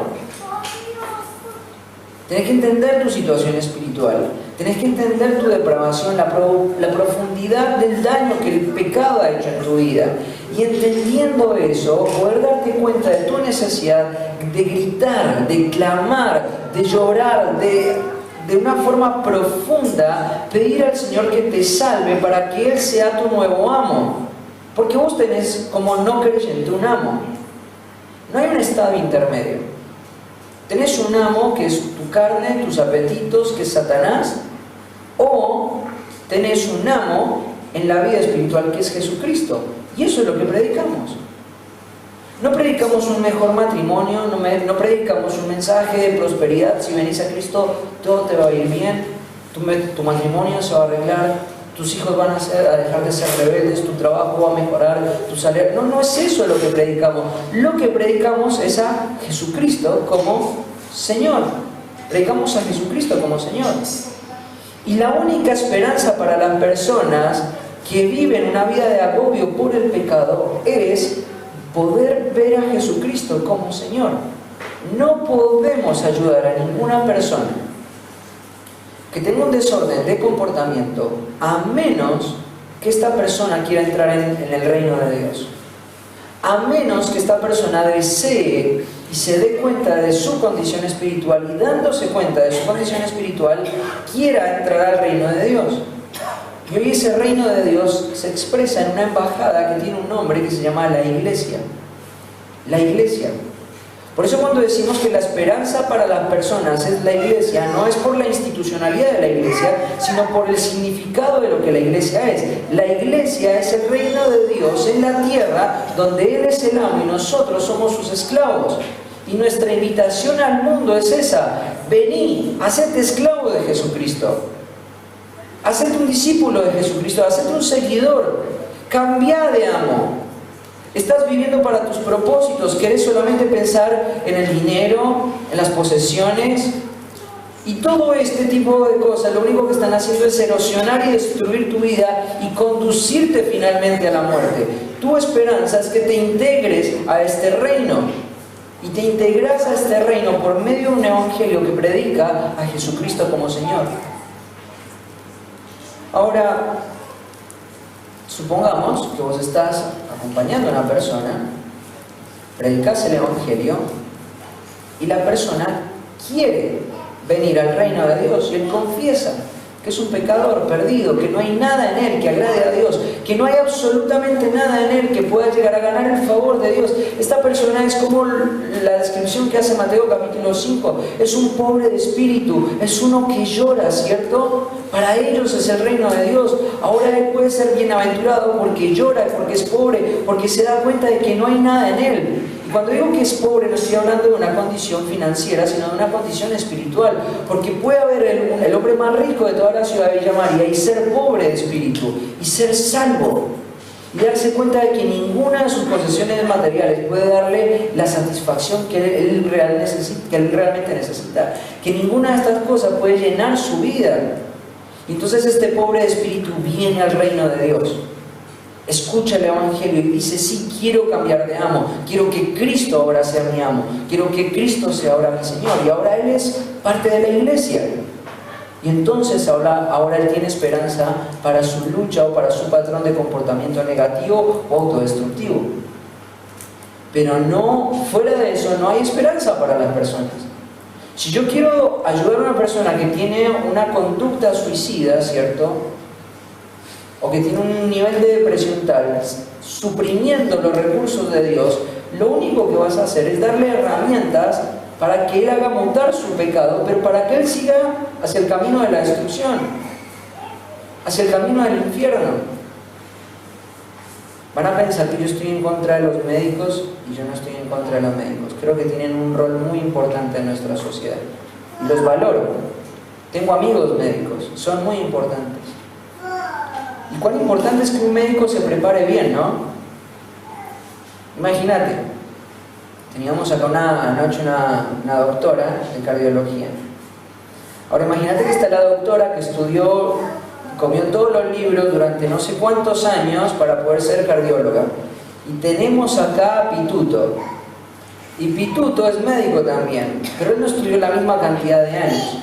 Tenés que entender tu situación espiritual, tenés que entender tu depravación, la profundidad del daño que el pecado ha hecho en tu vida. Y entendiendo eso, poder darte cuenta de tu necesidad de gritar, de clamar, de llorar, de una forma profunda, pedir al Señor que te salve para que Él sea tu nuevo amo. Porque vos tenés como no creyente un amo. No hay un estado intermedio. Tenés un amo que es tu carne, tus apetitos, que es Satanás, o tenés un amo en la vida espiritual que es Jesucristo. Y eso es lo que predicamos. No predicamos un mejor matrimonio, no predicamos un mensaje de prosperidad. Si venís a Cristo, todo te va a ir bien, tu matrimonio se va a arreglar, tus hijos van a dejar de ser rebeldes, tu trabajo va a mejorar, tu salario. No es eso lo que predicamos. Lo que predicamos es a Jesucristo como Señor. Predicamos a Jesucristo como Señor. Y la única esperanza para las personas que viven una vida de agobio por el pecado es poder ver a Jesucristo como Señor. No podemos ayudar a ninguna persona que tenga un desorden de comportamiento a menos que esta persona quiera entrar en el reino de Dios. A menos que esta persona desee y se dé cuenta de su condición espiritual, y dándose cuenta de su condición espiritual, quiera entrar al reino de Dios. Y hoy ese reino de Dios se expresa en una embajada que tiene un nombre que se llama la iglesia. La iglesia. Por eso cuando decimos que la esperanza para las personas es la iglesia, no es por la institucionalidad de la iglesia, sino por el significado de lo que la iglesia es. La iglesia es el reino de Dios en la tierra, donde Él es el amo y nosotros somos sus esclavos. Y nuestra invitación al mundo es esa: vení, hacete esclavo de Jesucristo, hacete un discípulo de Jesucristo, hacete un seguidor, cambia de amo. Estás viviendo para tus propósitos, querés solamente pensar en el dinero, en las posesiones, y todo este tipo de cosas lo único que están haciendo es erosionar y destruir tu vida y conducirte finalmente a la muerte. Tu esperanza es que te integres a este reino, y te integras a este reino por medio de un evangelio que predica a Jesucristo como Señor. Ahora, supongamos que vos estás acompañando a una persona, predicás el evangelio y la persona quiere venir al reino de Dios, y él confiesa que es un pecador perdido, que no hay nada en él que agrade a Dios, que no hay absolutamente nada en él que pueda llegar a ganar el favor de Dios. Esta persona es como la descripción que hace Mateo capítulo 5, es un pobre de espíritu, es uno que llora, ¿cierto? Para ellos es el reino de Dios. Ahora él puede ser bienaventurado porque llora, porque es pobre, porque se da cuenta de que no hay nada en él. Y cuando digo que es pobre, no estoy hablando de una condición financiera, sino de una condición espiritual, porque puede haber el hombre más rico de toda la ciudad de Villa María y ser pobre de espíritu, y ser salvo, y darse cuenta de que ninguna de sus posesiones materiales puede darle la satisfacción que él realmente necesita, que ninguna de estas cosas puede llenar su vida. Y entonces este pobre de espíritu viene al reino de Dios, escucha el evangelio y dice: sí, quiero cambiar de amo, quiero que Cristo ahora sea mi amo, quiero que Cristo sea ahora mi Señor, y ahora Él es parte de la iglesia. Y entonces ahora Él tiene esperanza para su lucha o para su patrón de comportamiento negativo o autodestructivo. Pero no, fuera de eso no hay esperanza para las personas. Si yo quiero ayudar a una persona que tiene una conducta suicida, ¿cierto?, o que tiene un nivel de depresión tal, suprimiendo los recursos de Dios, lo único que vas a hacer es darle herramientas para que él haga montar su pecado, pero para que él siga hacia el camino de la destrucción, hacia el camino del infierno. Van a pensar que yo estoy en contra de los médicos, y yo no estoy en contra de los médicos. Creo que tienen un rol muy importante en nuestra sociedad, y los valoro. Tengo amigos médicos, son muy importantes. Y cuán importante es que un médico se prepare bien, ¿no? Imagínate, teníamos acá anoche una doctora de cardiología. Ahora imagínate que está la doctora que estudió, comió todos los libros durante no sé cuántos años para poder ser cardióloga. Y tenemos acá a Pituto. Y Pituto es médico también, pero él no estudió la misma cantidad de años,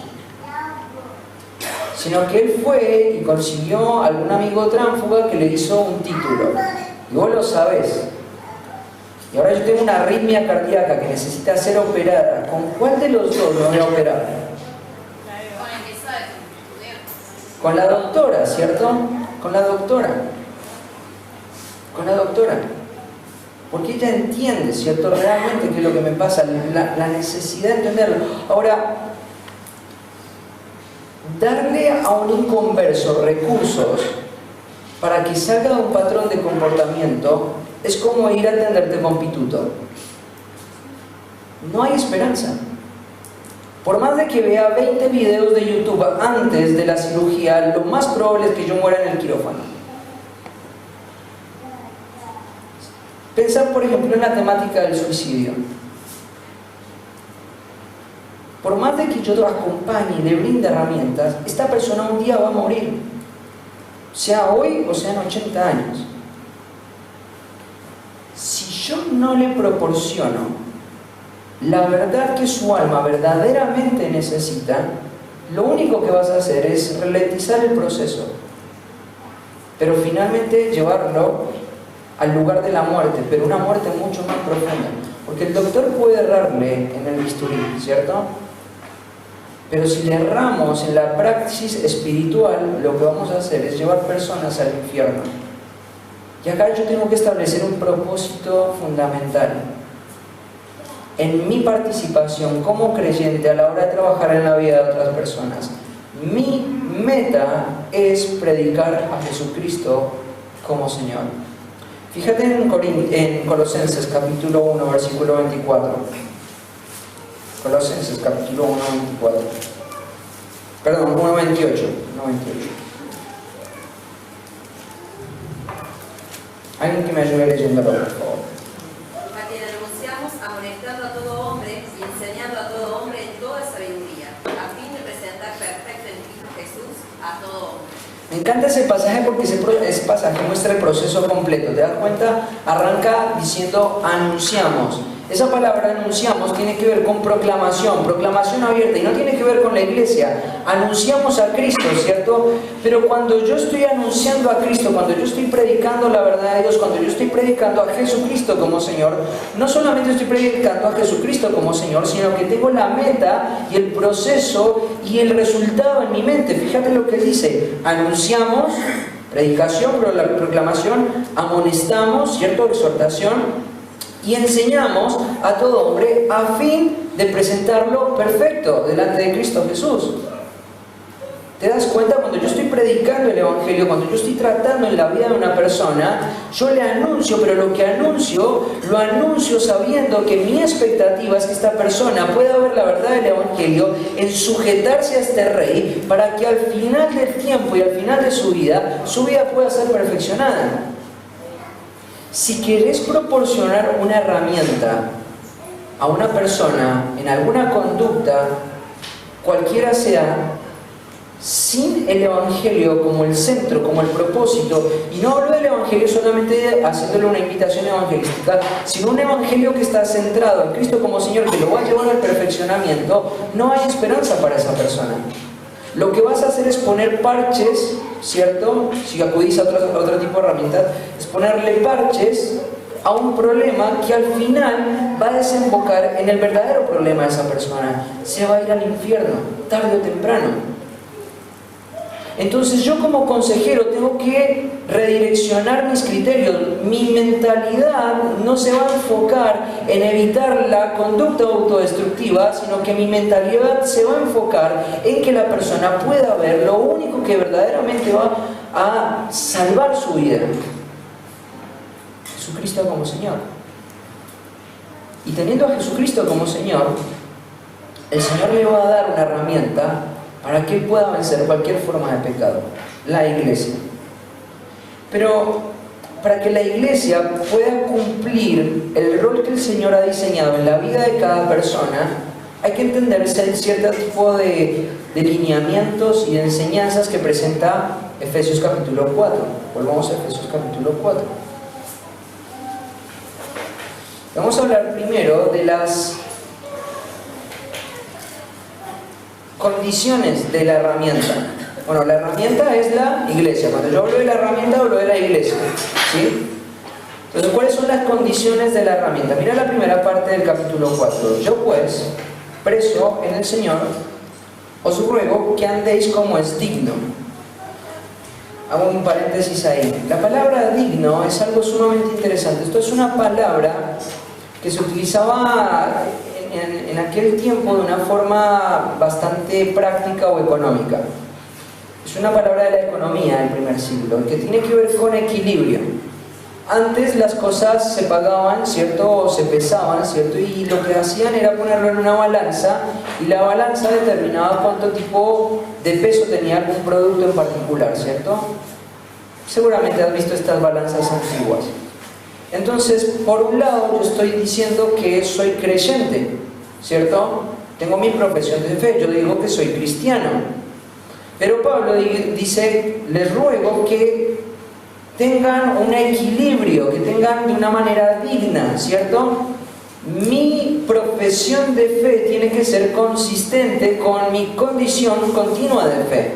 sino que él fue y consiguió algún amigo tránfuga que le hizo un título. Y vos lo sabés. Y ahora yo tengo una arritmia cardíaca que necesita ser operada. ¿Con cuál de los dos lo voy a operar? Con el que sabe que estudiar. Con la doctora, ¿cierto? Con la doctora. Con la doctora. Porque ella entiende, ¿cierto?, realmente qué es lo que me pasa, la necesidad de entenderlo. Ahora, darle a un inconverso recursos para que salga de un patrón de comportamiento es como ir a atenderte con Pituto. No hay esperanza. Por más de que vea 20 videos de YouTube antes de la cirugía, lo más probable es que yo muera en el quirófano. Pensar, por ejemplo, en la temática del suicidio. Por más de que yo lo acompañe y le brinde herramientas, esta persona un día va a morir. Sea hoy o sea en 80 años. Si yo no le proporciono la verdad que su alma verdaderamente necesita, lo único que vas a hacer es ralentizar el proceso, pero finalmente llevarlo al lugar de la muerte, pero una muerte mucho más profunda, porque el doctor puede errarle en el bisturí, ¿cierto? Pero si le erramos en la praxis espiritual, lo que vamos a hacer es llevar personas al infierno. Y acá yo tengo que establecer un propósito fundamental. en mi participación como creyente a la hora de trabajar en la vida de otras personas. Mi meta es predicar a Jesucristo como Señor. Fíjate en Colosenses capítulo 1, versículo 24. Colosenses capítulo 1, 24. Perdón, 1, 28. Alguien que me ayude leyéndolo, por favor. A quien anunciamos amonestando a todo hombre y enseñando a todo hombre en toda sabiduría, a fin de presentar perfecto en Cristo Jesús a todo hombre. Me encanta ese pasaje porque ese pasaje muestra el proceso completo. ¿Te das cuenta? Arranca diciendo anunciamos. Esa palabra anunciamos tiene que ver con proclamación abierta, y no tiene que ver con la iglesia. Anunciamos a Cristo, ¿cierto? Pero cuando yo estoy anunciando a Cristo, cuando yo estoy predicando la verdad de Dios, cuando yo estoy predicando a Jesucristo como Señor, no solamente estoy predicando a Jesucristo como Señor, sino que tengo la meta y el proceso y el resultado en mi mente. Fíjate lo que dice: anunciamos, predicación, proclamación, amonestamos, ¿cierto? Exhortación, y enseñamos a todo hombre a fin de presentarlo perfecto delante de Cristo Jesús. ¿Te das cuenta? Cuando yo estoy predicando el Evangelio, cuando yo estoy tratando en la vida de una persona, yo le anuncio, pero lo que anuncio, lo anuncio sabiendo que mi expectativa es que esta persona pueda ver la verdad del Evangelio, en sujetarse a este Rey, para que al final del tiempo y al final de su vida pueda ser perfeccionada. Si querés proporcionar una herramienta a una persona en alguna conducta, cualquiera sea, sin el Evangelio como el centro, como el propósito, y no hablo del Evangelio solamente haciéndole una invitación evangelística, sino un Evangelio que está centrado en Cristo como Señor, que lo va a llevar al perfeccionamiento, no hay esperanza para esa persona. Lo que vas a hacer es poner parches, ¿cierto? Si acudís a otro tipo de herramientas, es ponerle parches a un problema que al final va a desembocar en el verdadero problema de esa persona. Se va a ir al infierno, tarde o temprano. Entonces yo como consejero tengo que redireccionar mis criterios. Mi mentalidad no se va a enfocar en evitar la conducta autodestructiva, sino que mi mentalidad se va a enfocar en que la persona pueda ver lo único que verdaderamente va a salvar su vida: Jesucristo como Señor. Y teniendo a Jesucristo como Señor, el Señor le va a dar una herramienta para que él pueda vencer cualquier forma de pecado: la iglesia. Pero para que la iglesia pueda cumplir el rol que el Señor ha diseñado en la vida de cada persona, hay que entender cierto tipo de lineamientos y de enseñanzas que presenta Efesios capítulo 4. Volvamos a Efesios capítulo 4. Vamos a hablar primero de las condiciones de la herramienta. Bueno, la herramienta es la iglesia. Cuando yo hablo de la herramienta, hablo de la iglesia, ¿sí? Entonces, ¿cuáles son las condiciones de la herramienta? Mira la primera parte del capítulo 4. Yo pues, preso en el Señor, os ruego que andéis como es digno. Hago un paréntesis ahí. La palabra digno es algo sumamente interesante. Esto es una palabra que se utilizaba en aquel tiempo de una forma bastante práctica o económica. Es una palabra de la economía del primer siglo, que tiene que ver con equilibrio. Antes las cosas se pagaban, ¿cierto? O se pesaban, ¿cierto? Y lo que hacían era ponerlo en una balanza, y la balanza determinaba cuánto tipo de peso tenía algún producto en particular, ¿cierto? Seguramente has visto estas balanzas antiguas. Entonces, por un lado, yo estoy diciendo que soy creyente, ¿cierto? Tengo mi profesión de fe, yo digo que soy cristiano. Pero Pablo dice: les ruego que tengan un equilibrio, que tengan de una manera digna, ¿cierto? Mi profesión de fe tiene que ser consistente con mi condición continua de fe.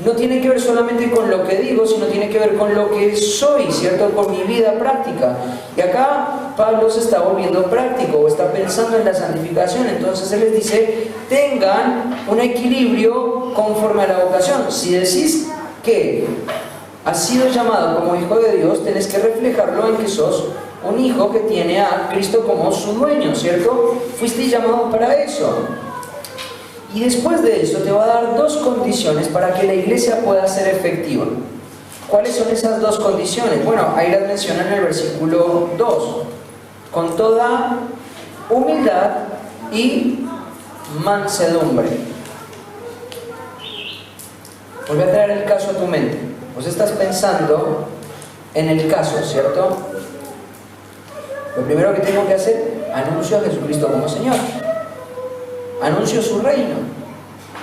No tiene que ver solamente con lo que digo, sino tiene que ver con lo que soy, ¿cierto? Con mi vida práctica. Y acá Pablo se está volviendo práctico, o está pensando en la santificación. Entonces él les dice: tengan un equilibrio conforme a la vocación. Si decís que has sido llamado como hijo de Dios, tenés que reflejarlo en que sos un hijo que tiene a Cristo como su dueño, ¿cierto? Fuiste llamado para eso. Y después de eso te va a dar dos condiciones para que la iglesia pueda ser efectiva. ¿Cuáles son esas dos condiciones? Bueno, ahí las menciona en el versículo 2. Con toda humildad y mansedumbre. Vuelve a traer el caso a tu mente. Vos estás pensando en el caso, ¿cierto? Lo primero que tengo que hacer, anuncio a Jesucristo como Señor. Anuncio su reino.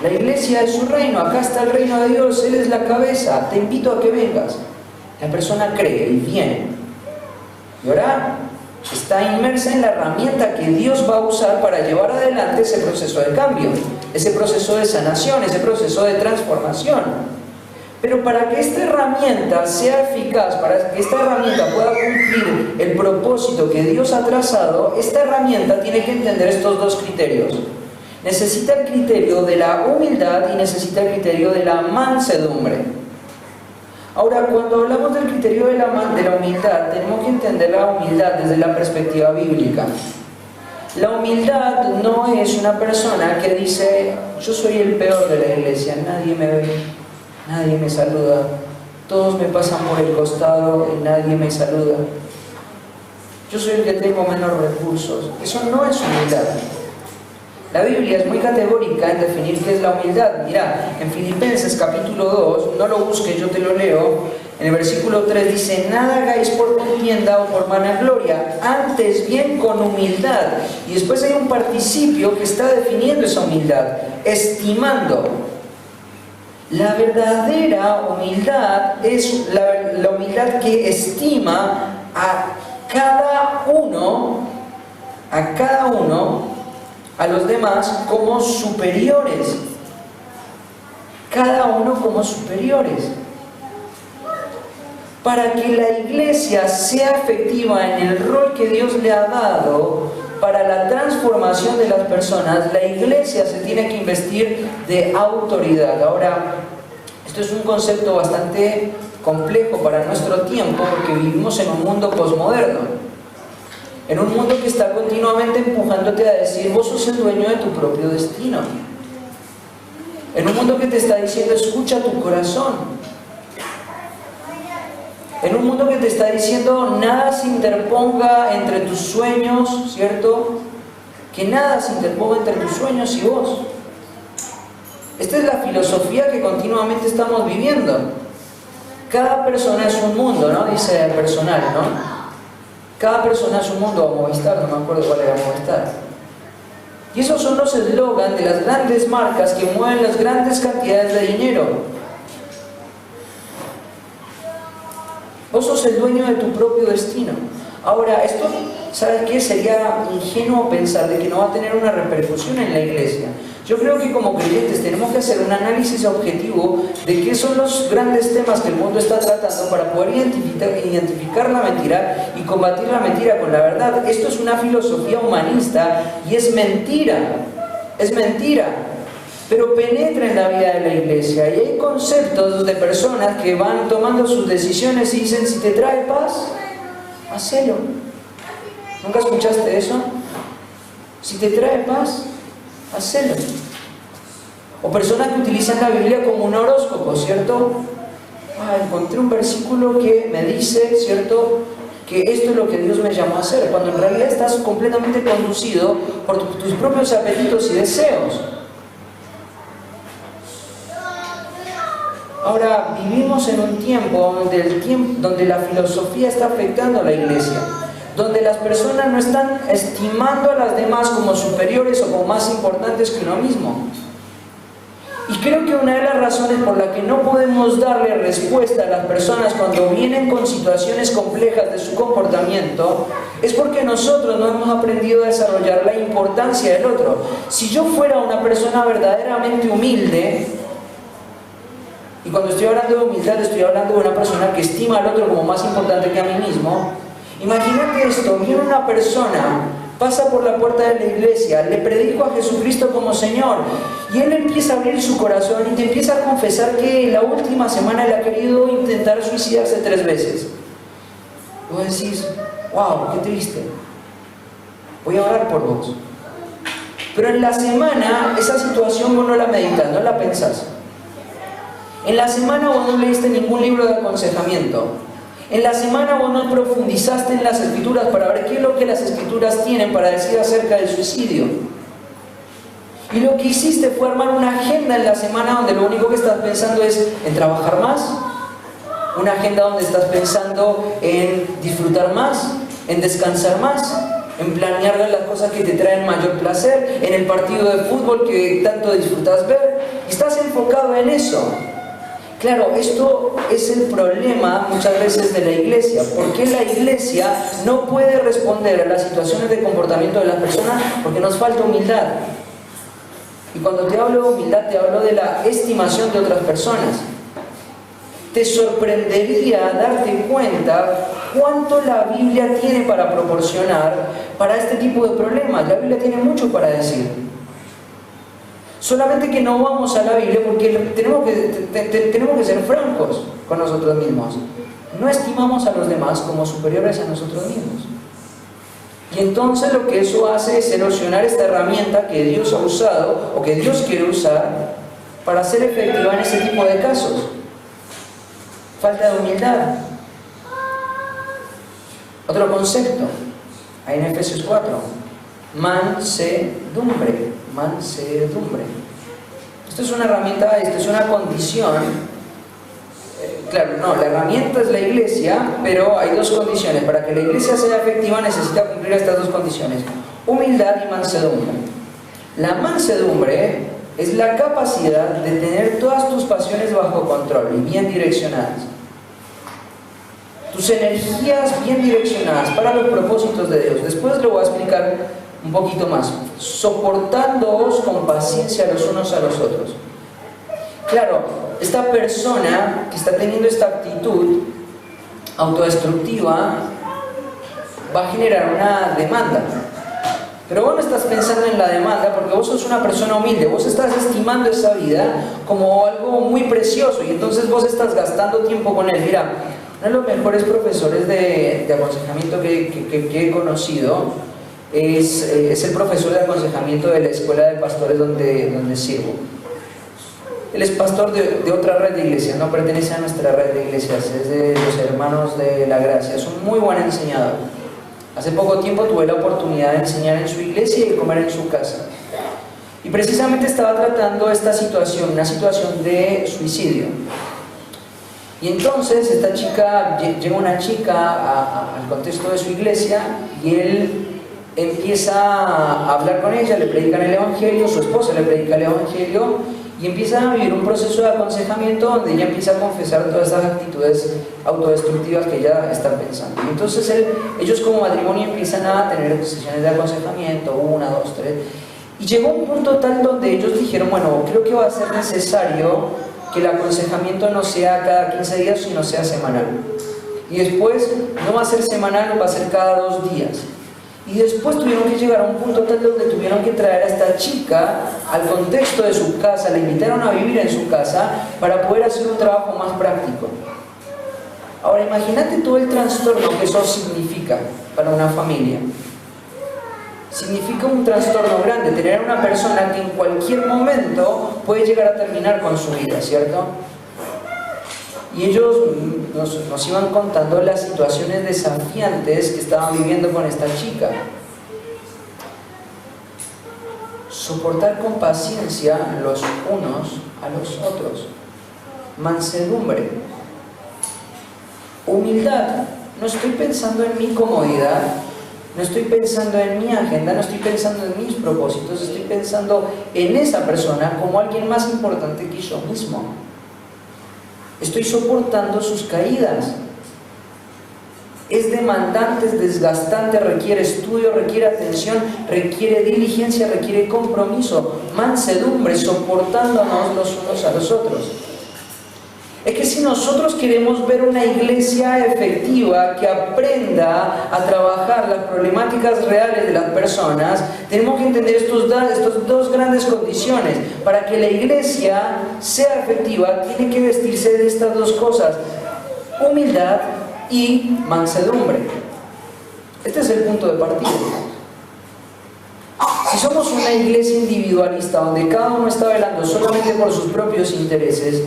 La iglesia es su reino. Acá está el reino de Dios. Él es la cabeza. Te invito a que vengas. La persona cree y viene. Y ahora está inmersa en la herramienta que Dios va a usar para llevar adelante ese proceso de cambio, ese proceso de sanación, ese proceso de transformación. Pero para que esta herramienta sea eficaz, para que esta herramienta pueda cumplir el propósito que Dios ha trazado, esta herramienta tiene que entender estos dos criterios. Necesita el criterio de la humildad y necesita el criterio de la mansedumbre. Ahora, cuando hablamos del criterio de la humildad, tenemos que entender la humildad desde la perspectiva bíblica. La humildad no es una persona que dice, yo soy el peor de la iglesia, nadie me ve, nadie me saluda, todos me pasan por el costado y nadie me saluda. Yo soy el que tengo menos recursos. Eso no es humildad. La Biblia es muy categórica en definir qué es la humildad. Mirá, en Filipenses capítulo 2, no lo busques, yo te lo leo. En el versículo 3 dice, nada hagáis por contienda o por vanagloria, antes bien con humildad. Y después hay un participio que está definiendo esa humildad, estimando. La verdadera humildad es la humildad que estima a cada uno, a los demás como superiores. Cada uno como superiores. Para que la iglesia sea efectiva en el rol que Dios le ha dado para la transformación de las personas, la iglesia se tiene que investir de autoridad. Ahora, esto es un concepto bastante complejo para nuestro tiempo porque vivimos en un mundo posmoderno. En un mundo que está continuamente empujándote a decir, vos sos el dueño de tu propio destino. En un mundo que te está diciendo, escucha tu corazón. En un mundo que te está diciendo, nada se interponga entre tus sueños, ¿cierto? Que nada se interponga entre tus sueños y vos. Esta es la filosofía que continuamente estamos viviendo. Cada persona es un mundo, ¿no? Dice el personal, ¿no? Cada persona es un mundo, o Movistar, no me acuerdo cuál era Movistar. Y esos son los eslogans de las grandes marcas que mueven las grandes cantidades de dinero. Vos sos el dueño de tu propio destino. Ahora, esto, ¿sabes qué? Sería ingenuo pensar de que no va a tener una repercusión en la iglesia. Yo creo que como creyentes tenemos que hacer un análisis objetivo de qué son los grandes temas que el mundo está tratando para poder identificar la mentira y combatir la mentira con la verdad. Esto es una filosofía humanista y es mentira. Es mentira. Pero penetra en la vida de la iglesia y hay conceptos de personas que van tomando sus decisiones y dicen, si te trae paz, hacelo. ¿Nunca escuchaste eso? Si te trae paz, hacelo. O personas que utilizan la Biblia como un horóscopo, ¿cierto? Encontré un versículo que me dice, ¿cierto?, que esto es lo que Dios me llamó a hacer, cuando en realidad estás completamente conducido por tus propios apetitos y deseos. Ahora, vivimos en un tiempo donde la filosofía está afectando a la iglesia, donde las personas no están estimando a las demás como superiores o como más importantes que uno mismo. Y creo que una de las razones por la que no podemos darle respuesta a las personas cuando vienen con situaciones complejas de su comportamiento es porque nosotros no hemos aprendido a desarrollar la importancia del otro. Si yo fuera una persona verdaderamente humilde, y cuando estoy hablando de humildad estoy hablando de una persona que estima al otro como más importante que a mí mismo, imagínate esto, viene una persona, pasa por la puerta de la iglesia, le predico a Jesucristo como Señor y él empieza a abrir su corazón y te empieza a confesar que la última semana él ha querido intentar suicidarse 3 veces. Vos decís, wow, qué triste. Voy a orar por vos. Pero en la semana, esa situación vos no la meditas, no la pensás. En la semana vos no leíste ningún libro de aconsejamiento. En la semana vos no profundizaste en las escrituras para ver qué es lo que las escrituras tienen para decir acerca del suicidio. Y lo que hiciste fue armar una agenda en la semana donde lo único que estás pensando es en trabajar más. Una agenda donde estás pensando en disfrutar más, en descansar más, en planear las cosas que te traen mayor placer, en el partido de fútbol que tanto disfrutas ver. Estás enfocado en eso. Claro, esto es el problema muchas veces de la iglesia. ¿Por qué la iglesia no puede responder a las situaciones de comportamiento de las personas? Porque nos falta humildad. Y cuando te hablo de humildad, te hablo de la estimación de otras personas. Te sorprendería darte cuenta cuánto la Biblia tiene para proporcionar para este tipo de problemas. La Biblia tiene mucho para decir. Solamente que no vamos a la Biblia porque tenemos que ser francos con nosotros mismos. No estimamos a los demás como superiores a nosotros mismos. Y entonces lo que eso hace es erosionar esta herramienta que Dios ha usado o que Dios quiere usar para ser efectiva en ese tipo de casos. Falta de humildad. Otro concepto, ahí en Efesios 4, mansedumbre. Mansedumbre. Esto es una herramienta, esto es una condición. Claro, no, la herramienta es la iglesia, pero hay dos condiciones. Para que la iglesia sea efectiva necesita cumplir estas dos condiciones: humildad y mansedumbre. La mansedumbre es la capacidad de tener todas tus pasiones bajo control y bien direccionadas. Tus energías bien direccionadas para los propósitos de Dios. Después lo voy a explicar un poquito más. Soportándoos con paciencia los unos a los otros. Claro, esta persona que está teniendo esta actitud autodestructiva va a generar una demanda. Pero vos no estás pensando en la demanda porque vos sos una persona humilde. Vos estás estimando esa vida como algo muy precioso y entonces vos estás gastando tiempo con él. Mira, uno de los mejores profesores de aconsejamiento que he conocido es el profesor de aconsejamiento de la escuela de pastores donde sirvo. Él es pastor de otra red de iglesias, no pertenece a nuestra red de iglesias, es de los hermanos de la gracia, es un muy buen enseñador. Hace poco tiempo tuve la oportunidad de enseñar en su iglesia y de comer en su casa. Y precisamente estaba tratando esta situación, una situación de suicidio. Y entonces llega una chica al contexto de su iglesia y él empieza a hablar con ella, le predican el evangelio, su esposa le predica el evangelio y empiezan a vivir un proceso de aconsejamiento donde ella empieza a confesar todas esas actitudes autodestructivas que ella está pensando. Y entonces ellos como matrimonio empiezan a tener sesiones de aconsejamiento, 1, 2, 3, y llegó un punto tal donde ellos dijeron, bueno, creo que va a ser necesario que el aconsejamiento no sea cada 15 días, sino sea semanal. Y después no va a ser semanal, va a ser cada 2 días. Y después tuvieron que llegar a un punto tal donde tuvieron que traer a esta chica al contexto de su casa, la invitaron a vivir en su casa para poder hacer un trabajo más práctico. Ahora imagínate todo el trastorno que eso significa para una familia. Significa un trastorno grande, tener a una persona que en cualquier momento puede llegar a terminar con su vida, ¿cierto? Y ellos nos iban contando las situaciones desafiantes que estaban viviendo con esta chica. Soportar con paciencia los unos a los otros. Mansedumbre. Humildad. No estoy pensando en mi comodidad, no estoy pensando en mi agenda, no estoy pensando en mis propósitos, estoy pensando en esa persona como alguien más importante que yo mismo. Estoy soportando sus caídas. Es demandante, es desgastante, requiere estudio, requiere atención, requiere diligencia, requiere compromiso, mansedumbre, soportándonos los unos a los otros. Es que si nosotros queremos ver una iglesia efectiva que aprenda a trabajar las problemáticas reales de las personas, tenemos que entender estas dos grandes condiciones. Para que la iglesia sea efectiva, tiene que vestirse de estas dos cosas: humildad y mansedumbre. Este es el punto de partida. Si somos una iglesia individualista donde cada uno está velando solamente por sus propios intereses,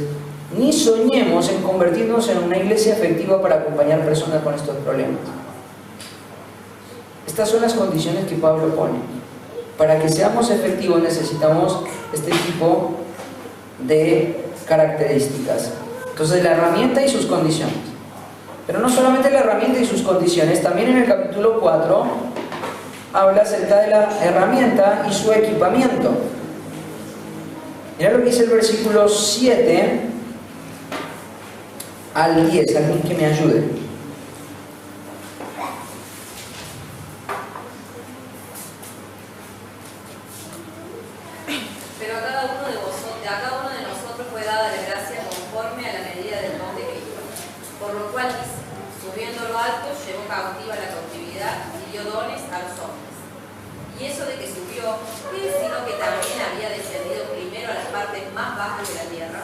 ni soñemos en convertirnos en una iglesia efectiva para acompañar personas con estos problemas. Estas son las condiciones que Pablo pone. Para que seamos efectivos necesitamos este tipo de características. Entonces, la herramienta y sus condiciones. Pero no solamente la herramienta y sus condiciones, también en el capítulo 4 habla acerca de la herramienta y su equipamiento. Mira lo que dice el versículo 7 al 10, alguien que me ayude. Pero a cada uno de nosotros fue dada la gracia conforme a la medida del don de Cristo. Por lo cual dice, subiendo a lo alto, llevó cautiva la cautividad y dio dones a los hombres. Y eso de que subió, ¿qué es sino que también había descendido primero a las partes más bajas de la tierra?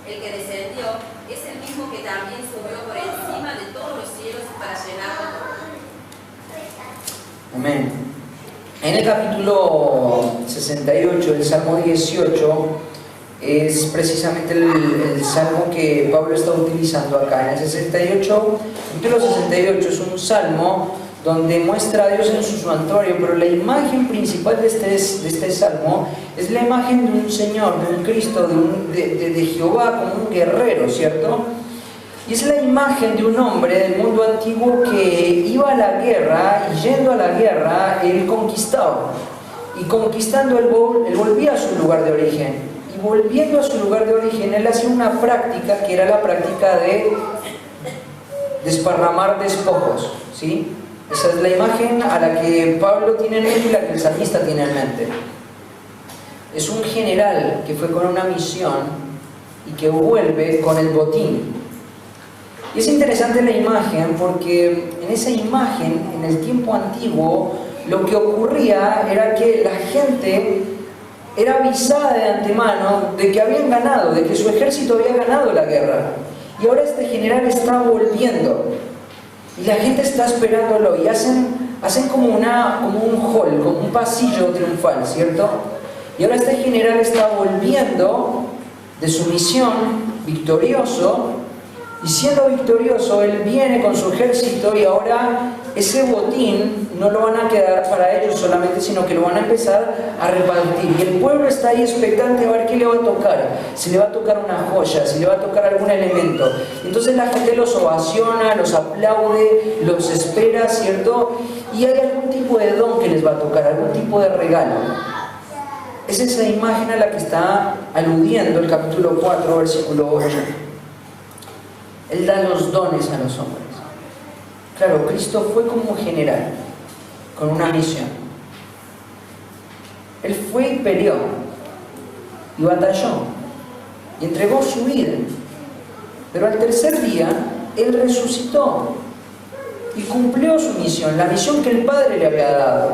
El que descendió es el mismo que también subió por encima de todos los cielos para llenarlo todo. Amén. En el capítulo 68, el Salmo 18, es precisamente el salmo que Pablo está utilizando acá. En el 68, el capítulo 68 es un salmo donde muestra a Dios en su santuario, pero la imagen principal de este salmo es la imagen de un Señor, de un Cristo, de Jehová como un guerrero, ¿cierto? Y es la imagen de un hombre del mundo antiguo que iba a la guerra y yendo a la guerra, él conquistaba. Y conquistando, él volvía a su lugar de origen. Y volviendo a su lugar de origen, él hacía una práctica que era la práctica de desparramar despojos, ¿sí? Esa es la imagen a la que Pablo tiene en mente y la que el salmista tiene en mente. Es un general que fue con una misión y que vuelve con el botín. Y es interesante la imagen porque en esa imagen, en el tiempo antiguo, lo que ocurría era que la gente era avisada de antemano de que habían ganado, de que su ejército había ganado la guerra. Y ahora este general está volviendo. Y la gente está esperándolo y hacen como un hall, como un pasillo triunfal, ¿cierto? Y ahora este general está volviendo de su misión victorioso, y siendo victorioso, él viene con su ejército y ahora ese botín no lo van a quedar para ellos solamente, sino que lo van a empezar a repartir. Y el pueblo está ahí expectante a ver qué le va a tocar. Si le va a tocar una joya, si le va a tocar algún elemento. Entonces la gente los ovaciona, los aplaude, los espera, ¿cierto? Y hay algún tipo de don que les va a tocar, algún tipo de regalo. Es esa imagen a la que está aludiendo el capítulo 4, versículo 8. Él da los dones a los hombres. Claro, Cristo fue como general, con una misión. Él fue y peleó, y batalló, y entregó su vida. Pero al tercer día, Él resucitó, y cumplió su misión, la misión que el Padre le había dado.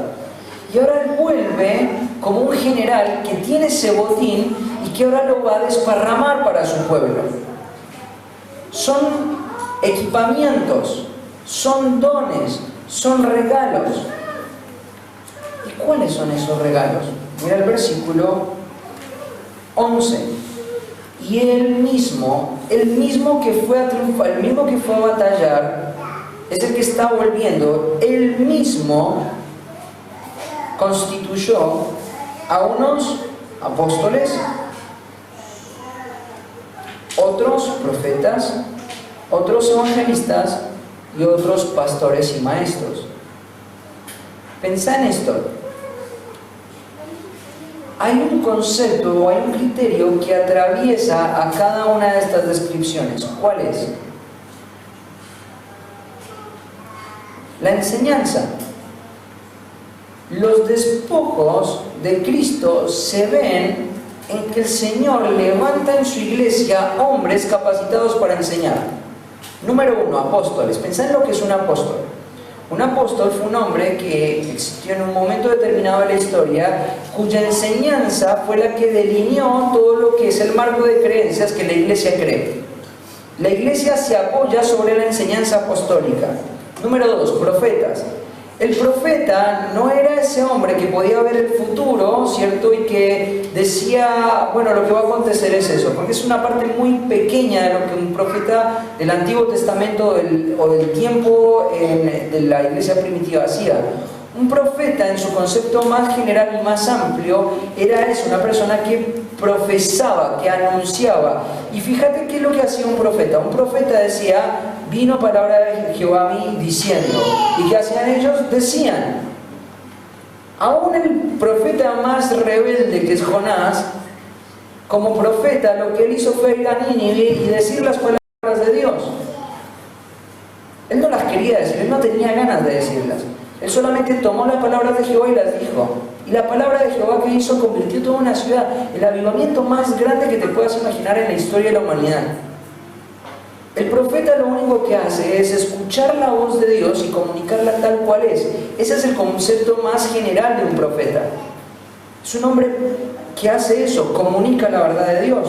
Y ahora Él vuelve como un general que tiene ese botín, y que ahora lo va a desparramar para su pueblo. Son equipamientos, son dones, son regalos. ¿Y cuáles son esos regalos? Mira el versículo 11. Y él mismo que fue a triunfar, el mismo que fue a batallar, es el que está volviendo. Él mismo constituyó a unos apóstoles, otros profetas, otros evangelistas y otros pastores y maestros. Pensá en esto. Hay un concepto o hay un criterio que atraviesa a cada una de estas descripciones. ¿Cuál es? La enseñanza. Los despojos de Cristo se ven en que el Señor levanta en su iglesia hombres capacitados para enseñar. Número 1, apóstoles. Pensá en lo que es un apóstol. Un apóstol fue un hombre que existió en un momento determinado de la historia, cuya enseñanza fue la que delineó todo lo que es el marco de creencias que la iglesia cree. La iglesia se apoya sobre la enseñanza apostólica. Número 2, profetas. El profeta no era ese hombre que podía ver el futuro, ¿cierto? Y que decía, bueno, lo que va a acontecer es eso, porque es una parte muy pequeña de lo que un profeta del Antiguo Testamento o del tiempo de la iglesia primitiva hacía. Un profeta, en su concepto más general y más amplio, era eso, una persona que profesaba, que anunciaba. Y fíjate qué es lo que hacía un profeta. Un profeta decía, vino palabra de Jehová a mí diciendo. ¿Y qué hacían ellos? Decían. Aún el profeta más rebelde, que es Jonás, como profeta, lo que él hizo fue ir a Nínive y decir las palabras de Dios. Él no las quería decir, él no tenía ganas de decirlas. Él solamente tomó las palabras de Jehová y las dijo. Y la palabra de Jehová que hizo convirtió toda una ciudad, el avivamiento más grande que te puedas imaginar en la historia de la humanidad. El profeta lo único que hace es escuchar la voz de Dios y comunicarla tal cual es. Ese es el concepto más general de un profeta. Es un hombre que hace eso, comunica la verdad de Dios.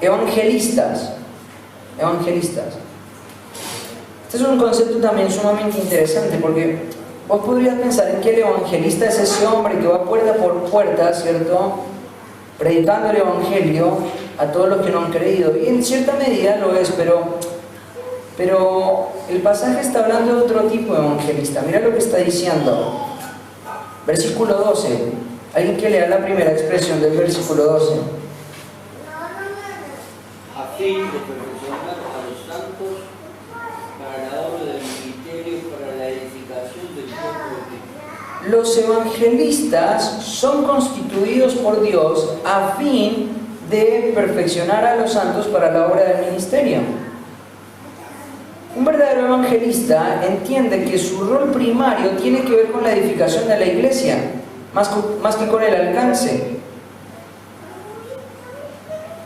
Evangelistas. Este es un concepto también sumamente interesante porque vos podrías pensar en que el evangelista es ese hombre que va puerta por puerta, ¿cierto?, predicando el evangelio a todos los que no han creído. Y en cierta medida lo es, pero el pasaje está hablando de otro tipo de evangelista. Mira lo que está diciendo. Versículo 12. Alguien que lea la primera expresión del versículo 12. A fin de perfeccionar a los santos para la obra del ministerio, para la edificación del pueblo de Cristo. Los evangelistas son constituidos por Dios a fin de perfeccionar a los santos para la obra del ministerio. Un verdadero evangelista entiende que su rol primario tiene que ver con la edificación de la iglesia, más que con el alcance.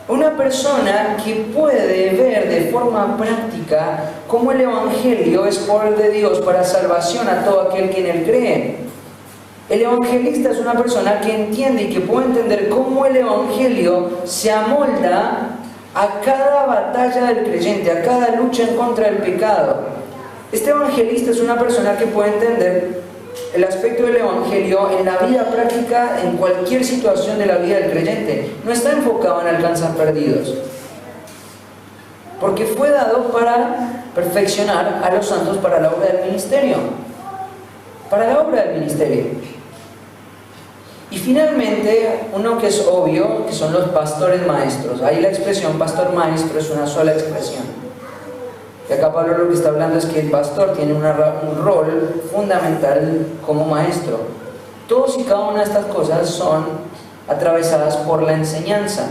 Una persona que puede ver de forma práctica cómo el evangelio es poder de Dios para salvación a todo aquel que en él cree. El evangelista es una persona que entiende y que puede entender cómo el evangelio se amolda a cada batalla del creyente, a cada lucha en contra del pecado. Este evangelista es una persona que puede entender el aspecto del evangelio en la vida práctica, en cualquier situación de la vida del creyente. No está enfocado en alcanzar perdidos, porque fue dado para perfeccionar a los santos para la obra del ministerio. Para la obra del ministerio. Y finalmente, uno que es obvio, que son los pastores maestros. Ahí la expresión pastor maestro es una sola expresión. Y acá Pablo lo que está hablando es que el pastor tiene un rol fundamental como maestro. Todos y cada una de estas cosas son atravesadas por la enseñanza.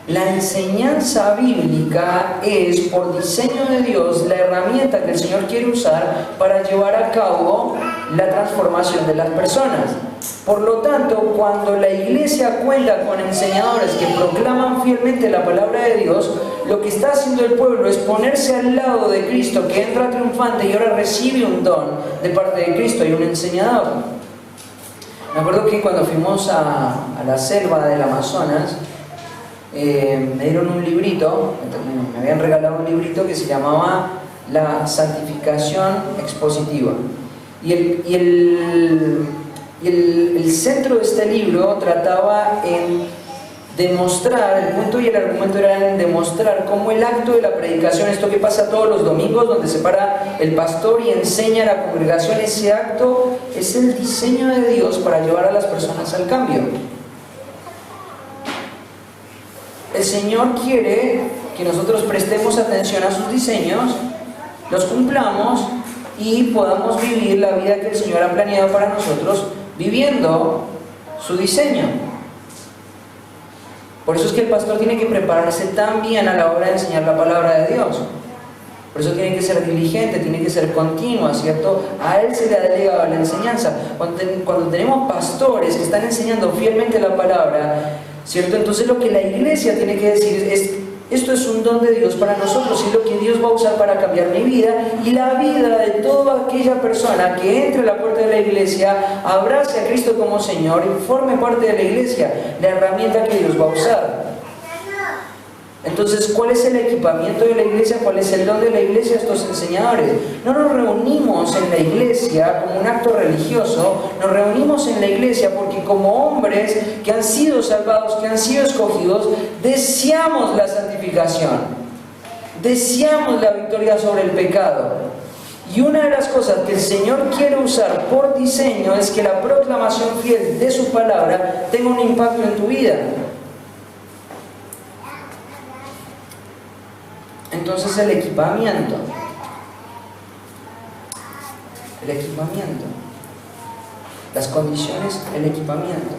La enseñanza bíblica es, por diseño de Dios, la herramienta que el Señor quiere usar para llevar a cabo la transformación de las personas. Por lo tanto, cuando la iglesia cuenta con enseñadores que proclaman fielmente la palabra de Dios, lo que está haciendo el pueblo es ponerse al lado de Cristo, que entra triunfante y ahora recibe un don de parte de Cristo y un enseñador. Me acuerdo que cuando fuimos a la selva del Amazonas, me dieron un librito, me habían regalado un librito que se llamaba La Santificación Expositiva. Y el centro de este libro trataba en demostrar, el punto y el argumento era en demostrar cómo el acto de la predicación, esto que pasa todos los domingos, donde se para el pastor y enseña a la congregación, ese acto es el diseño de Dios para llevar a las personas al cambio. El Señor quiere que nosotros prestemos atención a sus diseños, los cumplamos y podamos vivir la vida que el Señor ha planeado para nosotros, viviendo su diseño. Por eso es que el pastor tiene que prepararse tan bien a la hora de enseñar la palabra de Dios. Por eso tiene que ser diligente, tiene que ser continua, ¿cierto? A él se le ha delegado la enseñanza. Cuando tenemos pastores que están enseñando fielmente la palabra, ¿cierto? Entonces lo que la iglesia tiene que decir es: esto es un don de Dios para nosotros, es lo que Dios va a usar para cambiar mi vida y la vida de toda aquella persona que entre a la puerta de la iglesia, abrace a Cristo como Señor y forme parte de la iglesia, la herramienta que Dios va a usar. Entonces, ¿cuál es el equipamiento de la iglesia? ¿Cuál es el don de la iglesia? Estos enseñadores. No nos reunimos en la iglesia como un acto religioso, nos reunimos en la iglesia porque como hombres que han sido salvados, que han sido escogidos, deseamos la santificación, deseamos la victoria sobre el pecado. Y una de las cosas que el Señor quiere usar por diseño es que la proclamación fiel de su palabra tenga un impacto en tu vida. Entonces el equipamiento, las condiciones, el equipamiento.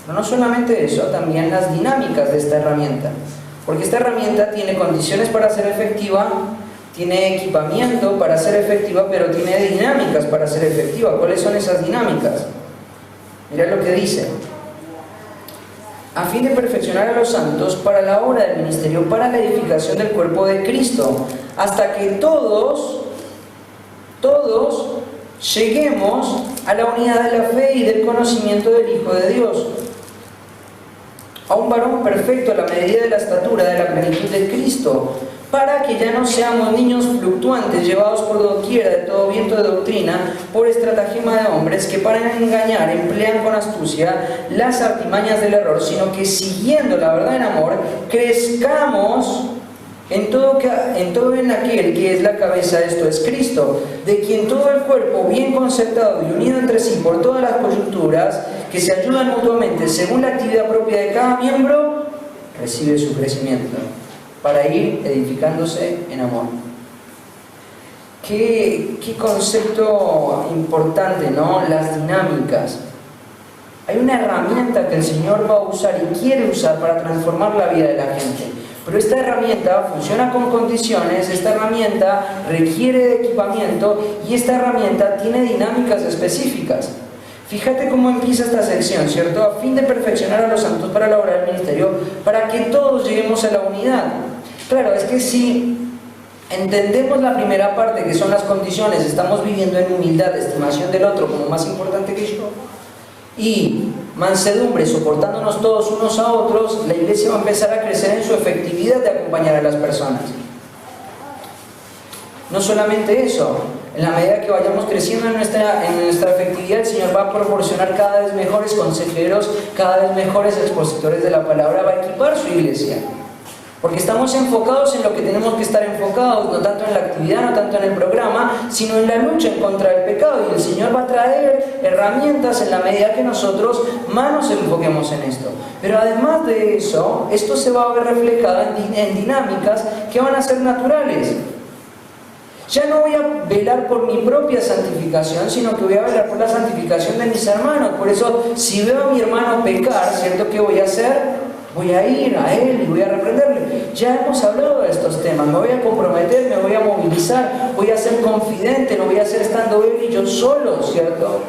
Pero no solamente eso, también las dinámicas de esta herramienta. Porque esta herramienta tiene condiciones para ser efectiva, tiene equipamiento para ser efectiva, pero tiene dinámicas para ser efectiva. ¿Cuáles son esas dinámicas? Mira lo que dice. A fin de perfeccionar a los santos para la obra del ministerio, para la edificación del cuerpo de Cristo, hasta que todos lleguemos a la unidad de la fe y del conocimiento del Hijo de Dios, a un varón perfecto a la medida de la estatura de la plenitud de Cristo, para que ya no seamos niños fluctuantes, llevados por doquiera de todo viento de doctrina, por estratagema de hombres que para engañar emplean con astucia las artimañas del error, sino que siguiendo la verdad en amor, crezcamos en todo en aquel que es la cabeza, esto es Cristo, de quien todo el cuerpo, bien concertado y unido entre sí por todas las coyunturas, que se ayudan mutuamente según la actividad propia de cada miembro, recibe su crecimiento, para ir edificándose en amor. Qué concepto importante, ¿no? Las dinámicas. Hay una herramienta que el Señor va a usar y quiere usar para transformar la vida de la gente. Pero esta herramienta funciona con condiciones, esta herramienta requiere de equipamiento y esta herramienta tiene dinámicas específicas. Fíjate cómo empieza esta sección, ¿cierto? A fin de perfeccionar a los santos para la obra del ministerio, para que todos lleguemos a la unidad. Claro, es que si entendemos la primera parte, que son las condiciones, estamos viviendo en humildad, estimación del otro como más importante que yo, y mansedumbre, soportándonos todos unos a otros, la iglesia va a empezar a crecer en su efectividad de acompañar a las personas. No solamente eso, en la medida que vayamos creciendo en nuestra efectividad, el Señor va a proporcionar cada vez mejores consejeros, cada vez mejores expositores de la palabra, va a equipar su iglesia. Porque estamos enfocados en lo que tenemos que estar enfocados, no tanto en la actividad, no tanto en el programa, sino en la lucha en contra del pecado. Y el Señor va a traer herramientas en la medida que nosotros más nos enfoquemos en esto. Pero además de eso, esto se va a ver reflejado en dinámicas que van a ser naturales. Ya no voy a velar por mi propia santificación, sino que voy a velar por la santificación de mis hermanos. Por eso, si veo a mi hermano pecar, ¿cierto? ¿Qué voy a hacer? Voy a ir a él y voy a reprenderle. Ya hemos hablado de estos temas. Me voy a comprometer, me voy a movilizar, voy a ser confidente, no voy a ser estando él y yo solo, ¿cierto?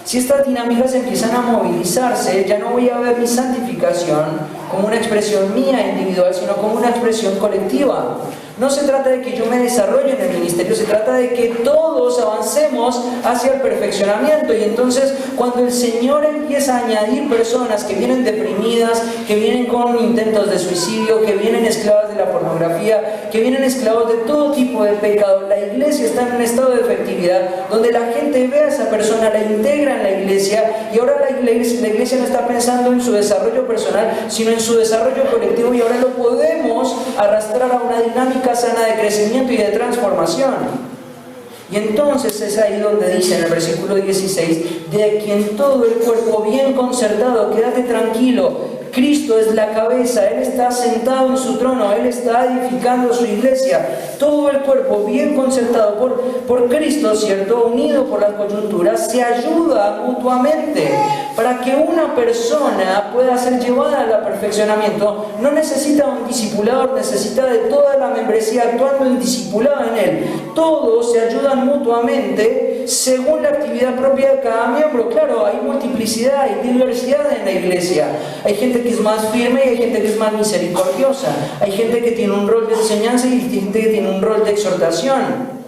Si estas dinámicas empiezan a movilizarse, ya no voy a ver mi santificación como una expresión mía individual, sino como una expresión colectiva. No se trata de que yo me desarrolle en el ministerio, se trata de que todos avancemos hacia el perfeccionamiento. Y entonces, cuando el Señor empieza a añadir personas que vienen deprimidas, que vienen con intentos de suicidio, que vienen esclavas de la pornografía, que vienen esclavos de todo tipo de pecado, la iglesia está en un estado de efectividad donde la gente ve a esa persona, la integra en la iglesia, y ahora la iglesia no está pensando en su desarrollo personal, sino en su desarrollo colectivo, y ahora lo podemos arrastrar a una dinámica sana de crecimiento y de transformación. Y entonces es ahí donde dice en el versículo 16, de quien todo el cuerpo bien concertado, quédate tranquilo, Cristo es la cabeza, Él está sentado en su trono, Él está edificando su iglesia, todo el cuerpo bien concertado por Cristo, ¿cierto? Unido por las coyunturas, se ayuda mutuamente para que una persona pueda ser llevada al perfeccionamiento. No necesita un discipulador, necesita de toda la membresía actuando en discipulado en él. Todos se ayudan mutuamente según la actividad propia de cada miembro. Claro, hay multiplicidad, hay diversidad en la iglesia. Hay gente que es más firme y hay gente que es más misericordiosa. Hay gente que tiene un rol de enseñanza y hay gente que tiene un rol de exhortación.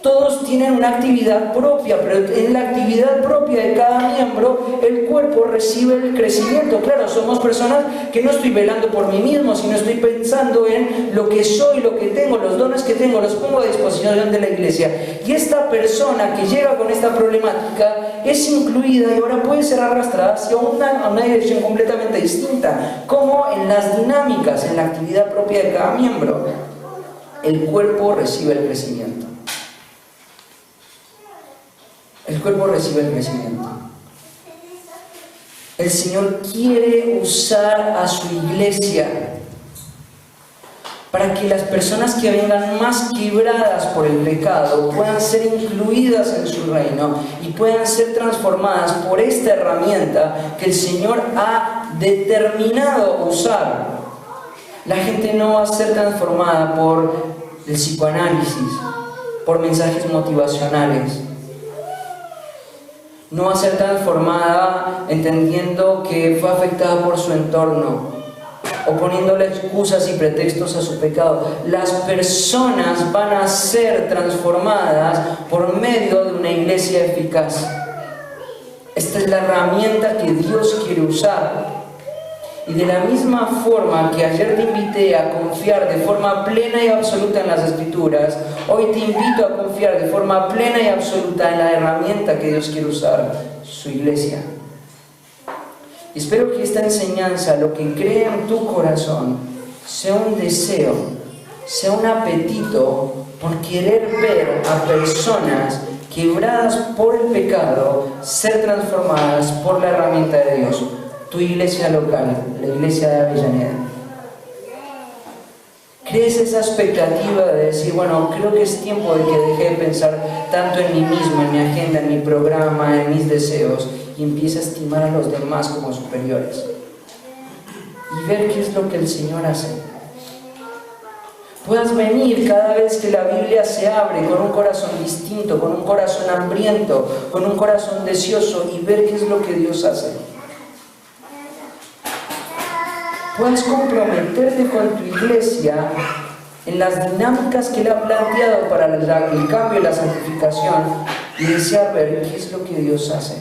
Todos tienen una actividad propia, pero en la actividad propia de cada miembro, el cuerpo recibe el crecimiento. Claro, somos personas que no estoy velando por mí mismo, sino estoy pensando en lo que soy, lo que tengo, los dones que tengo, los pongo a disposición de la iglesia. Y esta persona que llega con esta problemática es incluida y ahora puede ser arrastrada hacia una dirección completamente distinta, como en las dinámicas, en la actividad propia de cada miembro. El cuerpo recibe el crecimiento. El cuerpo recibe el crecimiento. El Señor quiere usar a su iglesia para que las personas que vengan más quebradas por el pecado puedan ser incluidas en su reino y puedan ser transformadas por esta herramienta que el Señor ha determinado usar. La gente no va a ser transformada por el psicoanálisis, por mensajes motivacionales. No va a ser transformada entendiendo que fue afectada por su entorno o poniéndole excusas y pretextos a su pecado. Las personas van a ser transformadas por medio de una iglesia eficaz. Esta es la herramienta que Dios quiere usar. Y de la misma forma que ayer te invité a confiar de forma plena y absoluta en las Escrituras, hoy te invito a confiar de forma plena y absoluta en la herramienta que Dios quiere usar, su iglesia. Y espero que esta enseñanza, lo que crea en tu corazón, sea un deseo, sea un apetito por querer ver a personas quebradas por el pecado ser transformadas por la herramienta de Dios. Tu iglesia local, la iglesia de Avellaneda. ¿Crees esa expectativa de decir, bueno, creo que es tiempo de que deje de pensar tanto en mí mismo, en mi agenda, en mi programa, en mis deseos, y empiece a estimar a los demás como superiores? Y ver qué es lo que el Señor hace. Puedas venir cada vez que la Biblia se abre con un corazón distinto, con un corazón hambriento, con un corazón deseoso, y ver qué es lo que Dios hace. Puedes comprometerte con tu iglesia en las dinámicas que Él ha planteado para el cambio y la santificación y desear ver qué es lo que Dios hace.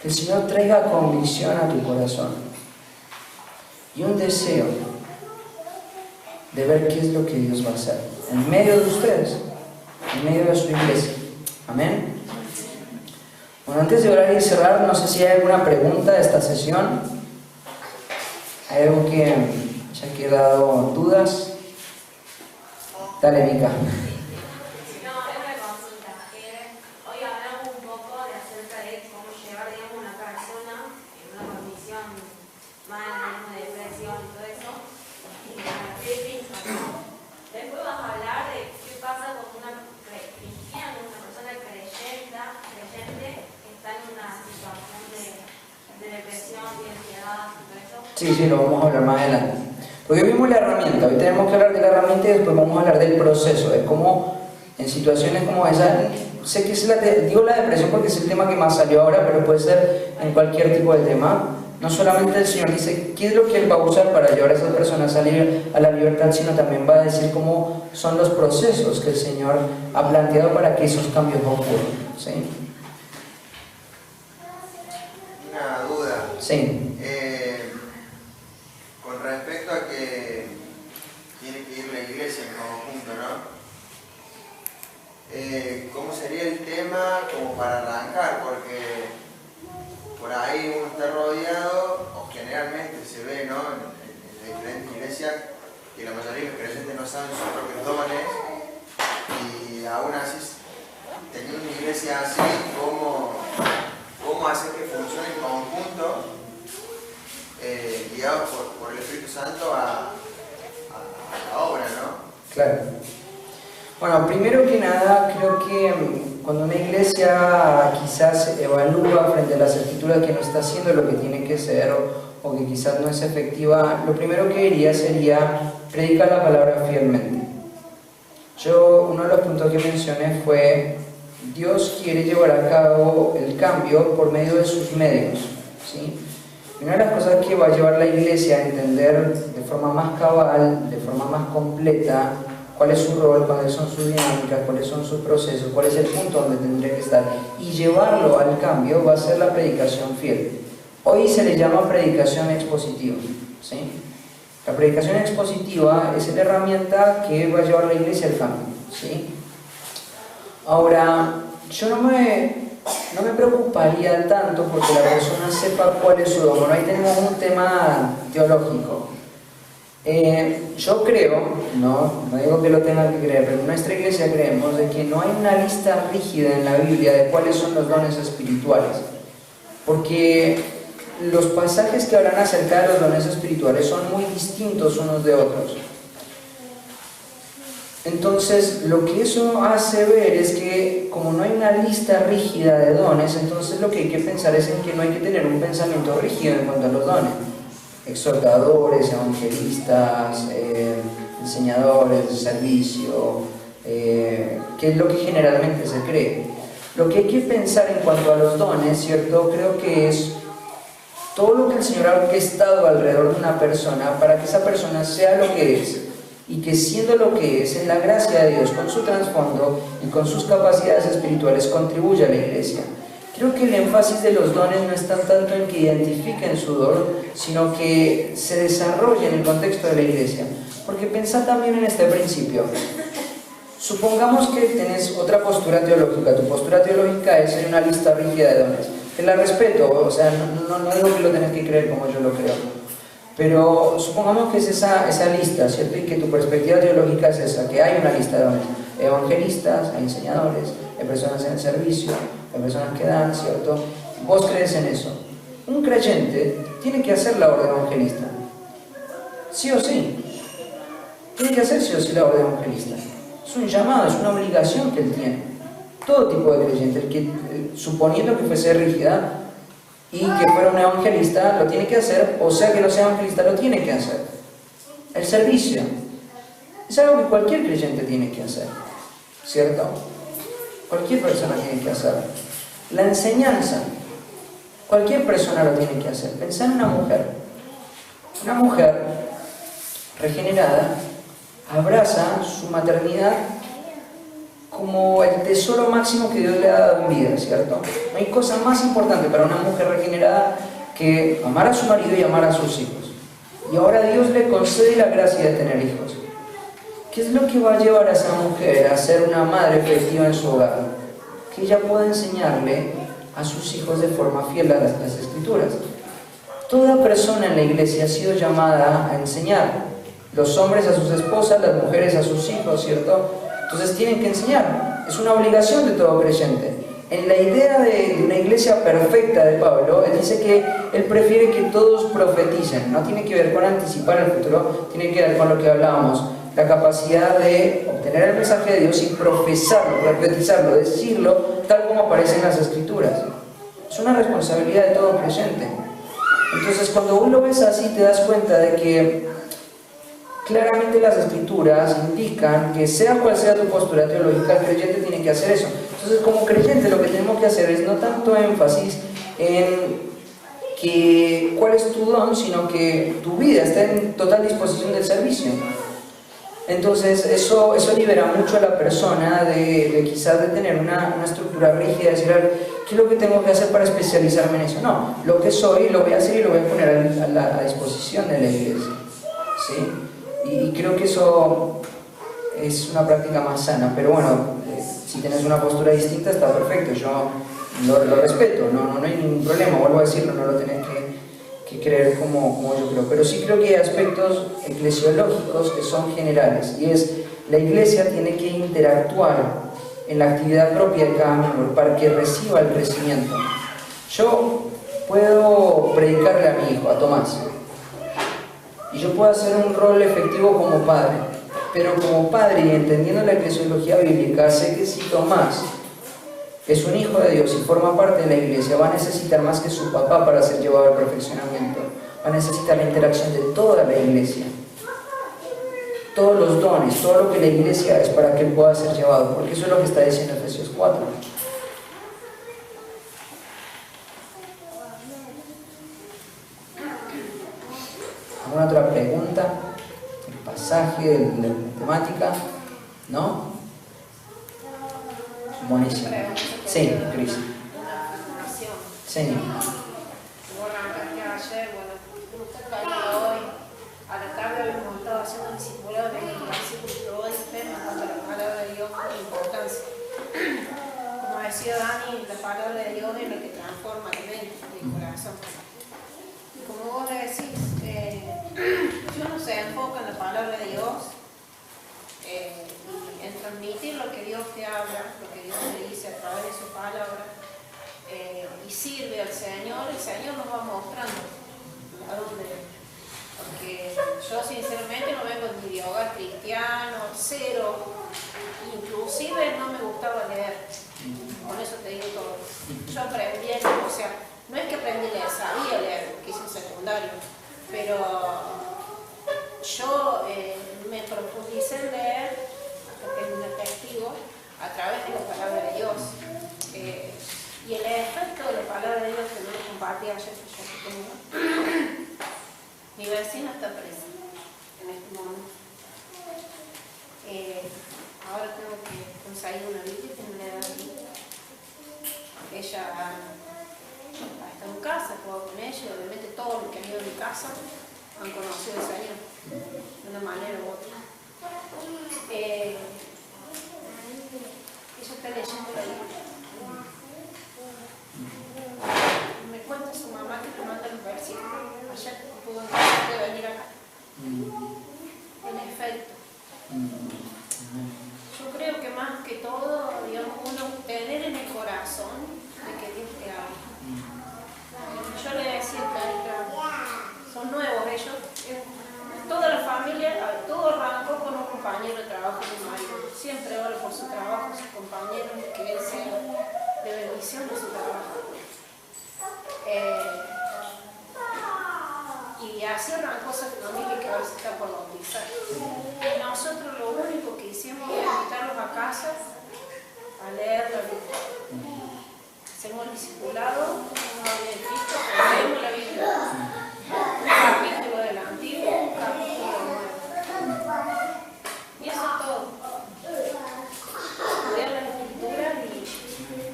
Que el Señor traiga convicción a tu corazón y un deseo de ver qué es lo que Dios va a hacer en medio de ustedes, en medio de su iglesia. Amén. Bueno, antes de orar y cerrar, no sé si hay alguna pregunta de esta sesión. ¿Hay algo que haya quedado dudas? Dale, Mica. No, es una consulta. Hoy hablamos un poco de acerca de cómo llevar, digamos, una persona en una condición mala, de depresión y todo eso, y a la fe de Cristo, ¿no? Después vas a hablar de qué pasa con una cristiana, una persona creyente que está en una situación de depresión, de ansiedad y todo eso. Sí, lo vamos a hablar más adelante. Porque hoy vimos la herramienta, hoy tenemos que hablar de la herramienta y después vamos a hablar del proceso, de cómo en situaciones como esa, sé que digo la depresión porque es el tema que más salió ahora, pero puede ser en cualquier tipo de tema. No solamente el Señor dice qué es lo que Él va a usar para llevar a esas personas a salir a la libertad, sino también va a decir cómo son los procesos que el Señor ha planteado para que esos cambios ocurran. ¿Sí? Una duda. Sí. Con respecto a que tiene que ir la iglesia en conjunto, ¿no? ¿Cómo sería el tema como para arrancar? Porque por ahí uno está rodeado, o generalmente se ve, ¿no? En diferentes iglesias, que la mayoría de los creyentes no saben sus propios dones, y aún así, teniendo una iglesia así, ¿cómo hacer que funcione en conjunto? Guiados por el Espíritu Santo a la obra, ¿no? Claro. Bueno, primero que nada, creo que cuando una iglesia quizás evalúa frente a las escrituras que no está haciendo lo que tiene que ser o que quizás no es efectiva, lo primero que diría sería predicar la palabra fielmente. Uno de los puntos que mencioné fue Dios quiere llevar a cabo el cambio por medio de sus medios, ¿sí? Y una de las cosas que va a llevar la iglesia a entender de forma más cabal, de forma más completa, cuál es su rol, cuáles son sus dinámicas, cuáles son sus procesos, cuál es el punto donde tendría que estar, y llevarlo al cambio va a ser la predicación fiel. Hoy se le llama predicación expositiva, ¿sí? La predicación expositiva es la herramienta que va a llevar a la iglesia al cambio, ¿sí? Ahora, yo no me preocuparía tanto porque la persona sepa cuál es su don. Bueno, ahí tenemos un tema teológico. Yo creo, no digo que lo tengan que creer, pero en nuestra iglesia creemos de que no hay una lista rígida en la Biblia de cuáles son los dones espirituales, porque los pasajes que hablan acerca de los dones espirituales son muy distintos unos de otros. Entonces, lo que eso hace ver es que como no hay una lista rígida de dones, entonces lo que hay que pensar es en que no hay que tener un pensamiento rígido en cuanto a los dones. Exhortadores, evangelistas, enseñadores de servicio, que es lo que generalmente se cree. Lo que hay que pensar en cuanto a los dones, ¿cierto? Creo que es todo lo que el Señor ha orquestado alrededor de una persona para que esa persona sea lo que es, y que siendo lo que es, en la gracia de Dios, con su trasfondo y con sus capacidades espirituales, contribuya a la iglesia. Creo que el énfasis de los dones no está tanto en que identifiquen su don, sino que se desarrolle en el contexto de la iglesia. Porque pensá también en este principio. Supongamos que tenés otra postura teológica. Tu postura teológica es una lista rígida de dones. Que la respeto, o sea, no digo que lo tenés que creer como yo lo creo. Pero supongamos que es esa lista, ¿cierto? Y que tu perspectiva teológica es esa, que hay una lista de dones. Evangelistas, hay enseñadores, hay personas en el servicio, hay personas que dan, ¿cierto? Vos crees en eso. Un creyente tiene que hacer la obra de evangelista. Sí o sí. Tiene que hacer sí o sí la obra de evangelista. Es un llamado, es una obligación que él tiene. Todo tipo de creyente, el que, suponiendo que fuese rígida y que fuera un evangelista, lo tiene que hacer, o sea que no sea evangelista, lo tiene que hacer. El servicio es algo que cualquier creyente tiene que hacer, ¿cierto? Cualquier persona tiene que hacerlo. La enseñanza, cualquier persona lo tiene que hacer. Pensá en una mujer. Una mujer regenerada abraza su maternidad como el tesoro máximo que Dios le ha dado en vida, ¿cierto? No hay cosa más importante para una mujer regenerada que amar a su marido y amar a sus hijos. Y ahora Dios le concede la gracia de tener hijos. ¿Qué es lo que va a llevar a esa mujer a ser una madre efectiva en su hogar? Que ella pueda enseñarle a sus hijos de forma fiel a las Escrituras. Toda persona en la iglesia ha sido llamada a enseñar. Los hombres a sus esposas, las mujeres a sus hijos, ¿cierto? Entonces tienen que enseñar. Es una obligación de todo creyente. En la idea de una iglesia perfecta de Pablo, él dice que él prefiere que todos profeticen. No tiene que ver con anticipar el futuro, tiene que ver con lo que hablábamos. La capacidad de obtener el mensaje de Dios y profesarlo, profetizarlo, decirlo tal como aparece en las Escrituras. Es una responsabilidad de todo creyente. Entonces cuando uno lo ves así te das cuenta de que claramente las Escrituras indican que sea cual sea tu postura teológica, el creyente tiene que hacer eso. Entonces como creyente lo que tenemos que hacer es no tanto énfasis en que cuál es tu don, sino que tu vida está en total disposición del servicio. Entonces eso libera mucho a la persona de quizás de tener una estructura rígida, de decir, ¿qué es lo que tengo que hacer para especializarme en eso? No, lo que soy lo voy a hacer y lo voy a poner a disposición de la iglesia, ¿sí? Y creo que eso es una práctica más sana, pero bueno, si tienes una postura distinta está perfecto, yo lo respeto, no hay ningún problema, vuelvo a decirlo, no lo tenés que creer como yo creo, pero sí creo que hay aspectos eclesiológicos que son generales, y es, la iglesia tiene que interactuar en la actividad propia de cada miembro para que reciba el crecimiento. Yo puedo predicarle a mi hijo, a Tomás, y yo puedo hacer un rol efectivo como padre, pero como padre y entendiendo la eclesiología bíblica, sé que si Tomás es un hijo de Dios y forma parte de la iglesia, va a necesitar más que su papá para ser llevado al perfeccionamiento. Va a necesitar la interacción de toda la iglesia. Todos los dones, todo lo que la iglesia es para que él pueda ser llevado, porque eso es lo que está diciendo Efesios 4. ¿Alguna otra pregunta? ¿El pasaje, la temática? ¿No? Buenísimo. Sí, Cris. Una afirmación. Sí. Vos arrancaste ayer, bueno, usted cayó hoy. A la tarde habíamos estado haciendo un discipulado de el versículo de hoy, tema cuando la palabra de Dios con importancia. Como decía Dani, la palabra de Dios es la que transforma la mente y el corazón. Y como vos le decís, si uno se enfoca en la palabra de Dios y en transmitir lo que Dios te habla, lo que Dios te dice a través de su palabra, y sirve al Señor, el Señor nos va mostrando a dónde. Porque yo sinceramente no vengo ni de hogar cristiano, cero, inclusive no me gustaba leer, con eso te digo todo. Yo aprendí, o sea, no es que aprendí a leer, sabía leer, porque hice un secundario, pero yo me profundicé en leer, hasta que me testigo, a través de la palabra de Dios. Y el efecto de la palabra de Dios que no lo compartí ayer, que tengo. Mi vecina está presa en este momento. Ahora tengo que conseguir una Biblia que me la da. Ella está en casa, juego con ella, y obviamente todos los que han ido a mi casa han conocido al Señor de una manera u otra. Ella está leyendo la Biblia. Me cuenta su mamá que le manda los versículos. Ayer pudo venir acá. En efecto. Yo creo que más que todo, digamos, uno tener en el corazón de que Dios te habla. Yo le decía a Clarita, son nuevos ellos. Toda la familia, todo arrancó con un compañero de trabajo de mi marido. Siempre oro por su trabajo, sus compañeros, que él sea de bendición de su trabajo. Y así arrancó esa familia que ahora se está por bautizar. Y nosotros lo único que hicimos fue invitarlos a casa a leer la Biblia. Hacemos el discipulado, no había escrito, leemos la Biblia. Un capítulo del Antiguo, un capítulo del Nuevo. Y eso es todo. Leer las Escrituras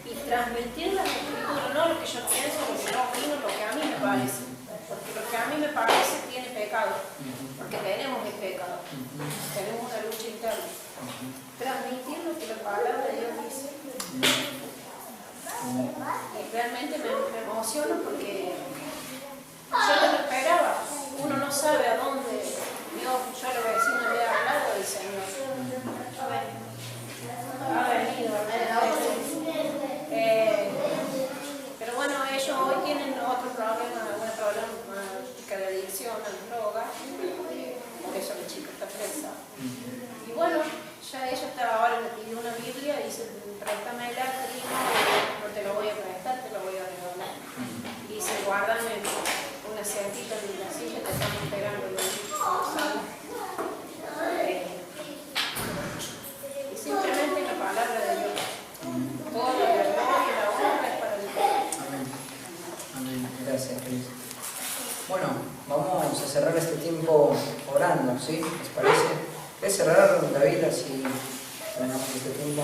y transmitir las Escrituras, no lo que yo pienso, lo que yo opino, lo que a mí me parece. Porque lo que a mí me parece tiene pecado, porque tenemos el pecado, tenemos una lucha interna. Transmitir lo que la palabra de Dios dice. Y realmente me emociono porque yo no lo esperaba. Uno no sabe a dónde Dios, yo a los vecinos le he hablado del Señor. Ha venido, pero bueno, ellos hoy tienen otro problema, una problemática de adicción a las drogas, por eso la chica está presa. Y bueno, ya ella estaba ahora, me pidió una Biblia y dice, préstame la prima, no te lo voy a prestar, te lo voy a regalar. Y dice, guárdame una sentita en la silla, te estamos esperando en la sala. Y simplemente la palabra de Dios. Toda la verdad y la honra es para Dios. Amén. Amén. Gracias, Cris. Bueno, vamos a cerrar este tiempo orando, ¿sí? ¿Les parece? ¿Quieres cerrar, David, así terminamos este tiempo?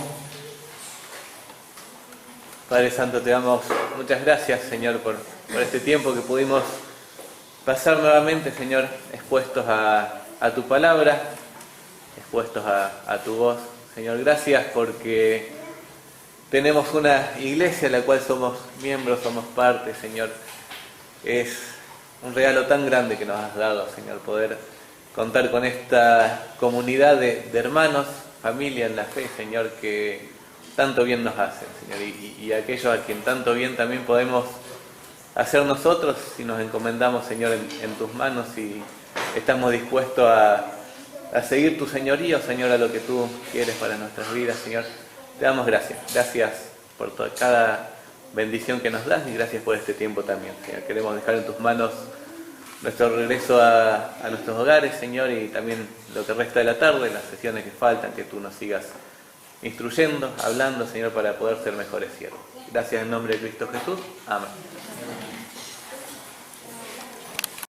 Padre Santo, te damos muchas gracias, Señor, por este tiempo que pudimos pasar nuevamente, Señor, expuestos a tu palabra, expuestos a tu voz. Señor, gracias porque tenemos una iglesia en la cual somos miembros, somos parte, Señor. Es un regalo tan grande que nos has dado, Señor, poder contar con esta comunidad de hermanos, familia en la fe, Señor, que tanto bien nos hacen, Señor, y aquellos a quien tanto bien también podemos hacer nosotros si nos encomendamos, Señor, en tus manos y estamos dispuestos a seguir tu señorío, Señor, a lo que tú quieres para nuestras vidas, Señor. Te damos gracias, gracias por cada bendición que nos das y gracias por este tiempo también, Señor. Queremos dejar en tus manos nuestro regreso a nuestros hogares, Señor, y también lo que resta de la tarde, las sesiones que faltan, que tú nos sigas instruyendo, hablando, Señor, para poder ser mejores siervos. Gracias en nombre de Cristo Jesús. Amén.